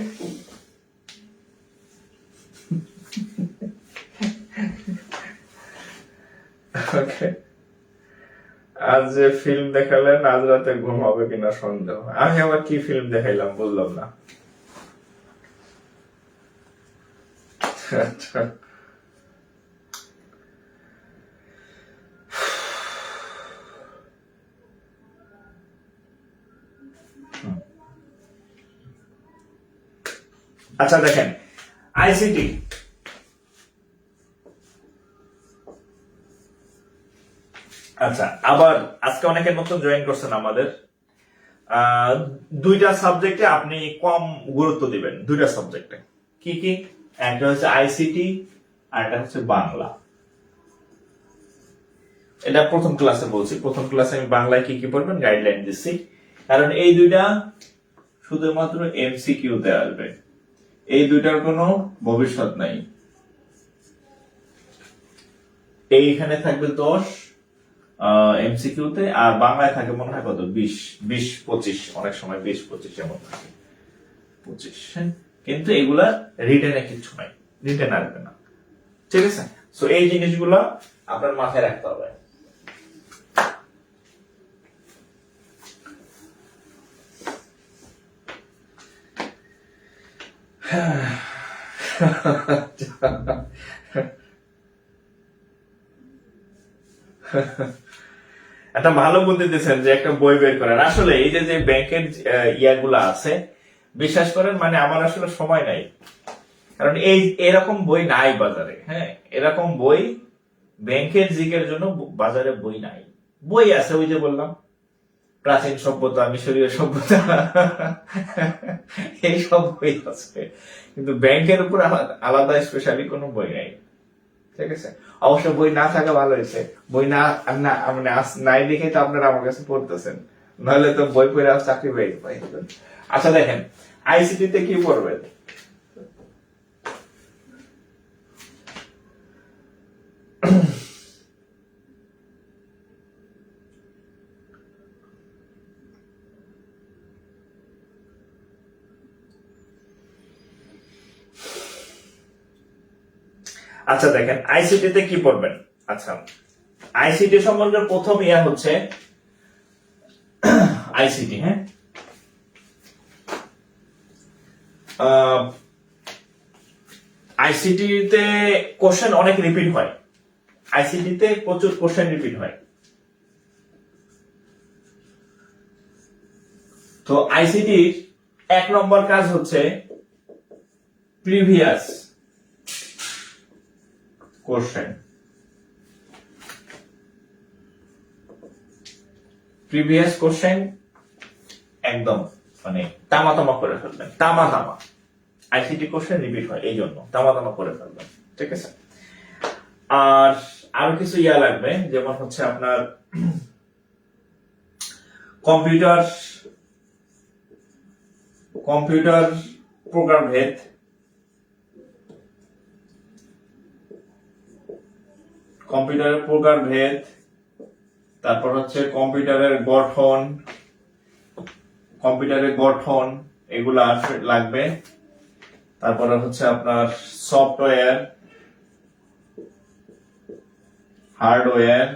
আজ যে ফিল্ম দেখালেন, আজ রাতে ঘুম হবে কিনা সন্দেহ। আমি আবার কি ফিল্ম দেখাইলাম বললাম না। আচ্ছা দেখেন, আইসিটি, আচ্ছা আবার আজকে অনেকে নতুন জয়েন করছেন আমাদের। 2টা সাবজেক্টে আপনি কম গুরুত্ব দিবেন, 2টা সাবজেক্টে। কি কি? একটা হচ্ছে আইসিটি আর একটা হচ্ছে বাংলা। এটা প্রথম ক্লাসে বলছি, প্রথম ক্লাসে আমি বাংলায় কি কি পড়বেন গাইডলাইন দিচ্ছি, কারণ এই 2টা শুধুমাত্র এমসিকিউ তে আসবে, এই 2টার কোনো ভবিষ্যৎ নাই। এইখানে থাকবে 10 এমসিকিউ তে, আর বাংলায় থাকে মনে হয় কত, 20-25, অনেক সময় 20-25 এমন থাকে, 25। কিন্তু এগুলা রিটেনে কিছু নাই, রিটেন আসবে না, ঠিক আছে? সো এই জিনিসগুলো আপনার মাথায় রাখতে হবে। একটা ভালো বুদ্ধি দিচ্ছেন যে একটা বই বের করেন। আসলে এই যে ব্যাংকের ইয়াগুলো আছে, বিশ্বাস করেন মানে আমার আসলে সময় নাই, কারণ এরকম বই নাই বাজারে। হ্যাঁ, এরকম বই ব্যাংকের জিকের জন্য বাজারে বই নাই। বই আছে ওই যে বললাম, প্রাচীন সভ্যতা, মিশরীয় সভ্যতা, এই সব বই আছে, কিন্তু ব্যাংকের উপর আলাদা স্পেশালি কোনো বই নাই, ঠিক আছে? অবশ্য বই না থাকা ভালো হয়েছে, বই না মানে নাই দেখে তো আপনারা আমার কাছে পড়তেছেন, নাহলে তো বই পড়ে চাকরি পাই। আচ্ছা দেখেন, আইসিটি তে কি পড়বেন? আচ্ছা দেখেন, আইসিটি তে কি পড়বেন? আচ্ছা, আইসিটি সম্বন্ধে প্রথম ইয়া হচ্ছে আইসিটি। হ্যাঁ, আইসিটি তে কোশ্চেন অনেক রিপিট হয়, আইসিটি তে প্রচুর কোশ্চেন রিপিট হয়। তো আইসিটির 1 নম্বর কাজ হচ্ছে প্রিভিয়াস কোশ্চেন। প্রিভিয়াস কোশ্চেন একদম মানে তামা করে ফেলবেন, তামা। আইসিটি কোশ্চেন রিপিট হয়, এই জন্য তামা করে ফেলবেন, ঠিক আছে? আর আরো কিছু ইয়া লাগবে, যেমন হচ্ছে আপনার কম্পিউটার প্রোগ্রাম ভেদ, কম্পিউটারের প্রকার ভেদ, তারপর হচ্ছে কম্পিউটারের গঠন, এগুলা লাগবে। তারপরে হচ্ছে আপনার সফটওয়্যার, হার্ডওয়্যার,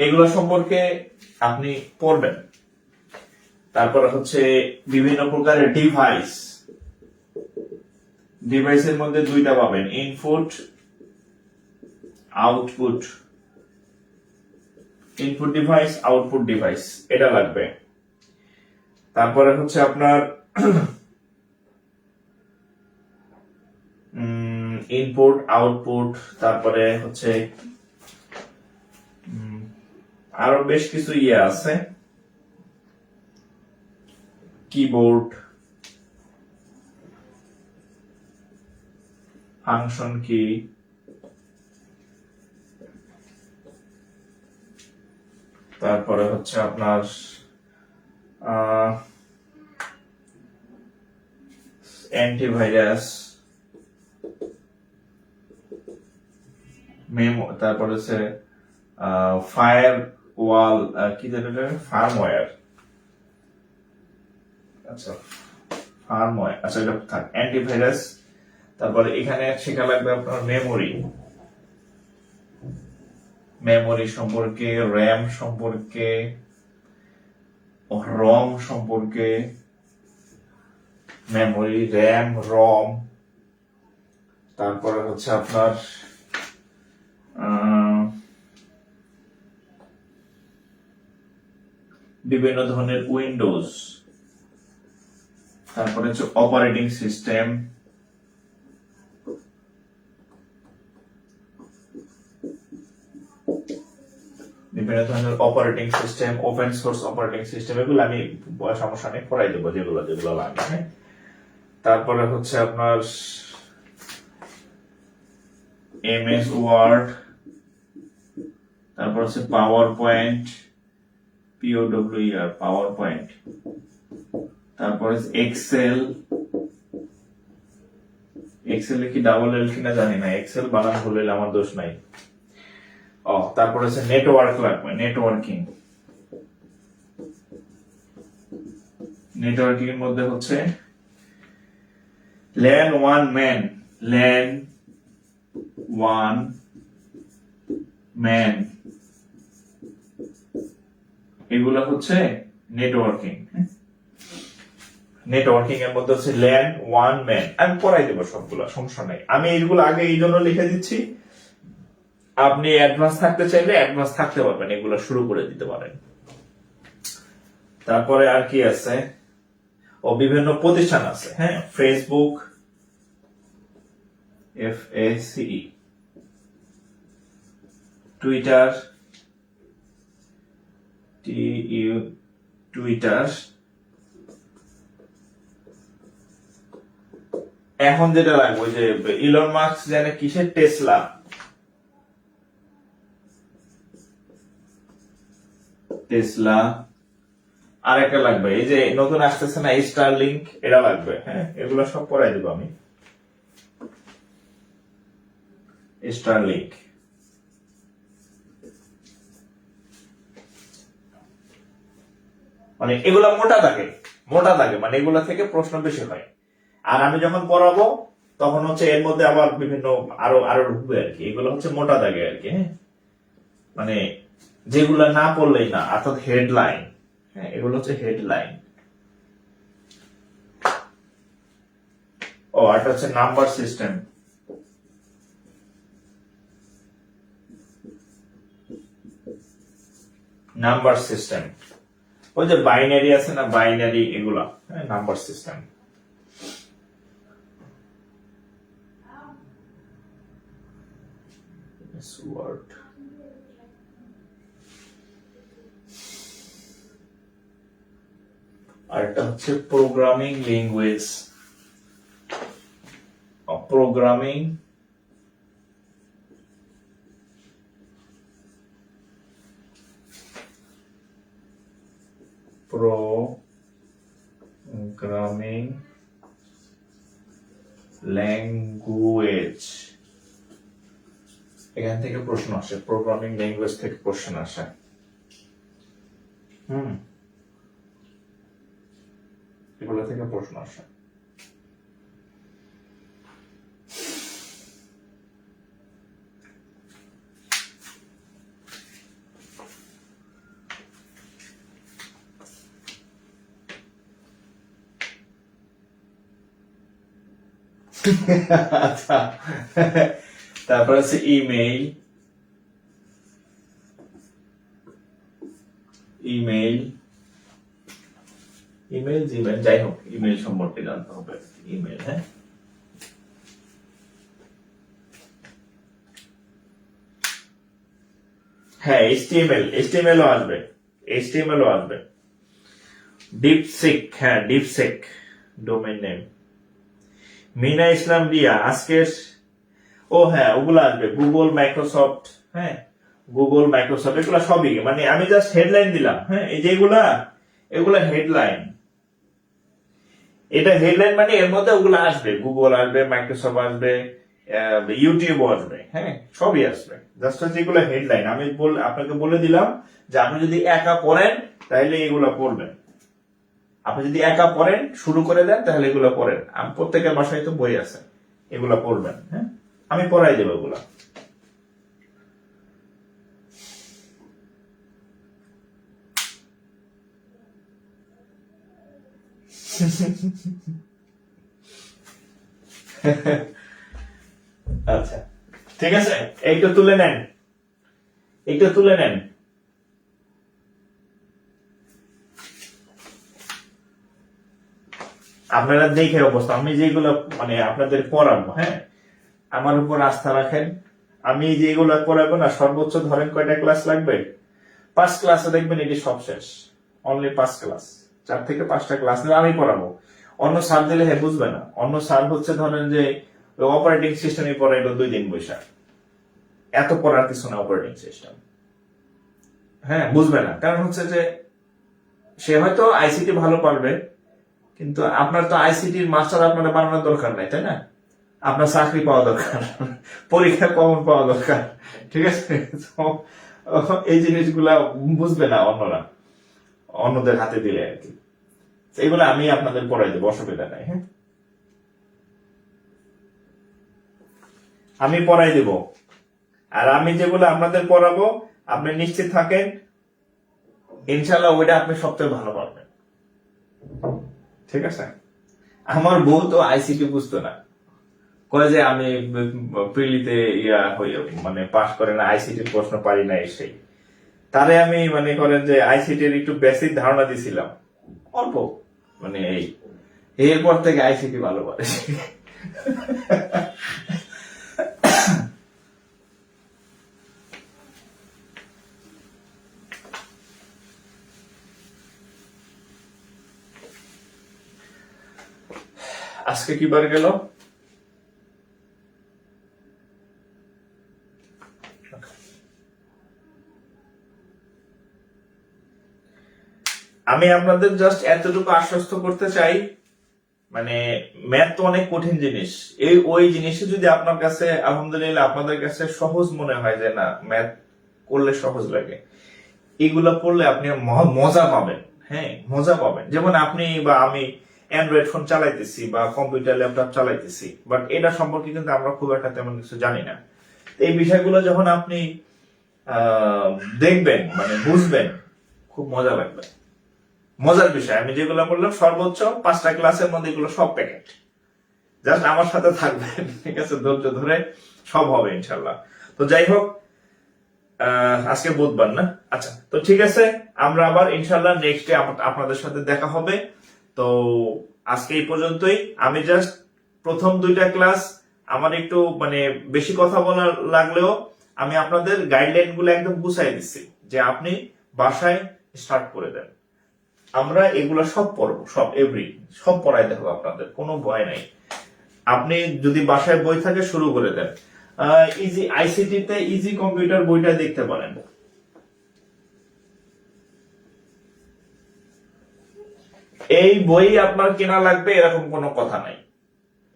এগুলো সম্পর্কে আপনি পড়বেন। তারপরে হচ্ছে বিভিন্ন প্রকারের ডিভাইসের মধ্যে 2টা পাবেন, input output, input device, output device, এটা লাগবে। তারপরে হচ্ছে আপনার ইনপুট আউটপুট, তারপরে হচ্ছে আরো বেশ কিছু ইয়ে আছে, কিবোর্ড, ফাংশন কি, তারপরে হচ্ছে আপনার অ্যান্টিভাইরাস, তারপরে হচ্ছে ফায়ার ওয়াল, কি জানেন, ফার্মওয়্যার। আচ্ছা, ফার্মওয়্যার, আচ্ছা এটা থাক, অ্যান্টিভাইরাস। তারপরে এখানে শেখা লাগবে আপনার মেমোরি সম্পর্কে, র্যাম সম্পর্কে, রম সম্পর্কে, মেমোরি, র্যাম, রম। তারপরে হচ্ছে আপনার বিভিন্ন ধরনের উইন্ডোজ, তারপরে হচ্ছে অপারেটিং সিস্টেম, বিভিন্ন ধরনের operating system, open source operating system, এগুলো আমি সমস্যা নেই পড়াই দেবো, যেগুলো লাগবে। তারপরে হচ্ছে আপনার এমএস ওয়ার্ড, তারপর হচ্ছে power point, POWER, power point, তারপর এক্সেল কি ডাবল এল কিনা জানি না, এক্সেল বানান ভুল হলে আমার দোষ নাই। তারপর হচ্ছে নেটওয়ার্ক লাগবে, নেটওয়ার্কিং এর মধ্যে হচ্ছে ল্যান ওয়ান ম্যান এগুলো হচ্ছে নেটওয়ার্কিং। নেটওয়ার্কিং এর মধ্যে হচ্ছে ল্যান ওয়ান ম্যান। আমি পড়াই দেবো সবগুলো, সমস্যা নাই। আমি এইগুলো আগে এই জন্য লিখে দিচ্ছি, আপনি অ্যাডভান্স থাকতে চাইলে অ্যাডভান্স থাকতে পারবেন, এগুলো শুরু করে দিতে পারেন। তারপরে আর কি আছে, ও বিভিন্ন প্রতিষ্ঠান আছে, হ্যাঁ, ফেসবুক FACE, টুইটার টুইটার, এখন যেটা লাগবে ওই যে ইলন মাস্ক জানে কিসের, টেসলা। আর একটা লাগবে এই যে নতুন আসতেছে না স্টারলিংক, এটা লাগবে, হ্যাঁ, এগুলো সব পড়াই দেবো আমি। স্টারলিংক মানে এগুলা মোটা থাকে মানে এগুলা থেকে প্রশ্ন বেশি হয়। আর আমি যখন পড়াবো তখন হচ্ছে এর মধ্যে আবার বিভিন্ন আরো ঢুকবে আর কি, এগুলো হচ্ছে মোটা দাগে আর কি, হ্যাঁ, মানে যেগুলা না পড়লেই না, অর্থাৎ হেডলাইন, হ্যাঁ, এগুলো হচ্ছে হেডলাইন। ও এটা হচ্ছে নাম্বার সিস্টেম। নাম্বার সিস্টেম ওই যে বাইনারি আছে না, বাইনারি, এগুলা নাম্বার সিস্টেম। ওয়ার্ড আর এটা হচ্ছে প্রোগ্রামিং ল্যাঙ্গুয়েজ। প্রোগ্রামিং ল্যাঙ্গুয়েজ, এখান থেকে প্রশ্ন আসে, প্রোগ্রামিং ল্যাঙ্গুয়েজ থেকে কোশ্চেন আসে। এগুলো থেকে প্রশ্ন আসে। আচ্ছা, তারপর আছে ইমেইল, জিমেইল, যাই হোক, ইমেইল সম্পর্কে জানতে হবে। ইমেইল, হ্যাঁ, হ্যাঁ, HTML ও আসবে। ডিপসিক, হ্যাঁ, ডিপসিক ডোমেইন নেম। মিনা ইসলাম রিয়া আজকের, ও হ্যাঁ, ওগুলো আসবে। গুগল, মাইক্রোসফট, হ্যাঁ, গুগল, মাইক্রোসফট, এগুলো সবই, মানে আমি জাস্ট হেডলাইন দিলাম, হ্যাঁ, এই যে এগুলা হেডলাইন। এটা হেডলাইন মানে এর মধ্যে ওগুলো আসবে, গুগল আসবে, মাইক্রোসফট আসবে, ইউটিউব আসবে, হ্যাঁ, সবই আসবে। জাস্ট যেগুলো হেডলাইন আমি আপনাকে বলে দিলাম যে আপনি যদি একা পড়েন তাহলে এগুলো পড়বেন, আপনি যদি একা পড়েন শুরু করে দেন তাহলে এগুলো পড়েন। আমি প্রত্যেকের বাসায় তো বই আছে, এগুলা পড়বেন, হ্যাঁ, আমি পড়াই দেবো এগুলা। আচ্ছা, ঠিক আছে, এইটা তুলে নেন। আপনারা দেখে অবস্থা, আমি যেগুলো মানে আপনাদের পড়াবো, হ্যাঁ, আমার উপর আস্থা রাখেন। আমি যেগুলো পড়াবো না, সর্বোচ্চ ধরেন কয়টা ক্লাস লাগবে, 5 ক্লাসে দেখবেন এটি সব শেষ। অনলি 5 ক্লাস, 4 থেকে 5টা ক্লাস নিলে আমি পড়াবো। অন্য স্যার দিলে হ্যাঁ বুঝবে না। অন্য স্যার হচ্ছে ধরেন যে অপারেটিং সিস্টেমে পড়াইলো 2 দিন বৈশাখ, এত পড়ার কিছু না অপারেটিং সিস্টেম, হ্যাঁ, বুঝবে না। কারণ হচ্ছে যে সে হয়তো আইসিটি ভালো পারবে, কিন্তু আপনার তো আইসিটির মাস্টার আপনার বানানোর দরকার নাই, তাই না? আপনার চাকরি পাওয়া দরকার, পরীক্ষা কমন পাওয়া দরকার, ঠিক আছে? এই জিনিসগুলা বুঝবে না অন্যরা, অন্যদের হাতে দিলে আর কি। এগুলো আমি আপনাদের পড়াই দেবো, অসুবিধা নাই। হ্যাঁ, আমি পড়াই দেব। আর আমি যেগুলো আপনাদের পড়াবো আপনি নিশ্চিত থাকেন ইনশাল্লাহ ওইটা আপনি সবথেকে ভালো পারবেন। ঠিক আছে? আমার বউ তো আইসিটি বুঝতো না, কয় যে আমি প্রিলিতে মানে পাস করে না, আইসিটির প্রশ্ন পারি না, সেই তারে আমি মানে করেন যে আইসিটির একটু বেসিক ধারণা দিছিলাম অল্প, মানে এরপর থেকে আইসিটি ভালো পারে। আজকে কি বার গেল? আমি আপনাদের জাস্ট এতটুকু আশ্বস্ত করতে চাই, মানে ম্যাথ তো অনেক কঠিন জিনিস, ওই জিনিসে যদি আপনার কাছে আলহামদুলিল্লাহ আপনাদের কাছে সহজ মনে হয় যে না ম্যাথ করলে সহজ লাগে, এগুলা পড়লে আপনি মজা পাবেন। হ্যাঁ, মজা পাবেন। যেমন আপনি বা আমি অ্যান্ড্রয়েড ফোন চালাইতেছি বা কম্পিউটার ল্যাপটপ চালাইতেছি, বাট এটা সম্পর্কে কিন্তু আমরা খুব একটা তেমন কিছু জানি না। এই বিষয়গুলো যখন আপনি দেখবেন, মানে বুঝবেন, খুব মজা লাগবে। মজার বিষয় আমি যেগুলো বললাম সর্বোচ্চ 5টা ক্লাসের মধ্যে এগুলো সব প্যাকেট। জাস্ট আমার সাথে থাকবেন, ঠিক আছে? ধৈর্য ধরে সব হবে ইনশাল্লাহ। তো যাই হোক, আজকে বুধবার না? আচ্ছা, তো ঠিক আছে, আমরা আবার ইনশাল্লাহ নেক্সট ডে আপনাদের সাথে দেখা হবে। তো আজকে এই পর্যন্তই। আমি জাস্ট প্রথম 2টা ক্লাস আমার একটু মানে বেশি কথা বলার লাগলেও আমি আপনাদের গাইডলাইন গুলো একদম গুছাই দিচ্ছি যে আপনি বাসায় স্টার্ট করে দেন। আমরা এগুলো সব পড়বো, সব পড়াই দেবো আপনাদের, কোনো ভয় নাই। আপনি যদি বাসায় বই থাকে শুরু করে দেন। ইজি আইসিটি তে ইজি কম্পিউটার বইটা দেখতে পারেন। এই বই আপনার কেনা লাগবে এরকম কোনো কথা নাই,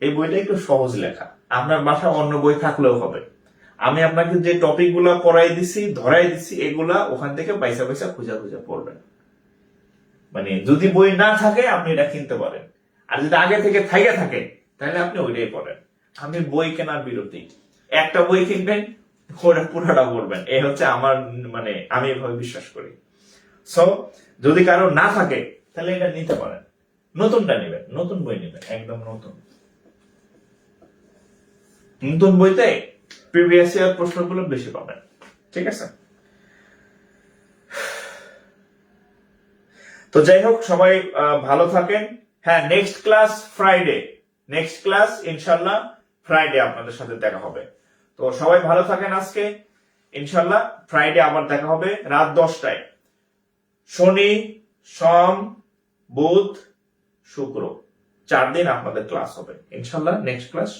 এই বইটা একটু সহজ লেখা, আপনার বাসায় অন্য বই থাকলেও হবে। আমি আপনাকে যে টপিক গুলা পড়াই দিছি, ধরাই দিছি, এগুলা ওখান থেকে পয়সা খুঁজা পড়বেন। মানে যদি বই না থাকে আপনি এটা কিনতে পারেন, আর যদি আগে থেকে থাকে তাহলে আপনি ওইটাই পড়েন। আমি বই কেনার বিরোধী। একটা বই কিনবেন, ওটা পুরোটা পড়বেন, এই হচ্ছে আমার, মানে আমি এভাবে বিশ্বাস করি। সো যদি কারো না থাকে তাহলে এটা নিতে পারেন, নতুনটা নেবেন, নতুন বই নেবেন, একদম নতুন। নতুন বইতে প্রিভিয়াস ইয়ার প্রশ্নগুলো বেশি পাবেন। ঠিক আছে? তো যাই হোক, সবাই ভালো থাকেন। হ্যাঁ, নেক্সট ক্লাস ইনশাল্লাহ ফ্রাইডে আপনাদের সাথে দেখা হবে। তো সবাই ভালো থাকেন। আজকে ইনশাল্লাহ ফ্রাইডে আবার দেখা হবে রাত 10টায়। শনি, সোম, বুধ, শুক্র 4 দিন আপনাদের ক্লাস হবে ইনশাল্লাহ। নেক্সট ক্লাস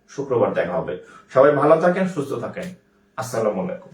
শুক্রবার দেখা হবে। সবাই ভালো থাকেন, সুস্থ থাকেন। আসসালামু আলাইকুম।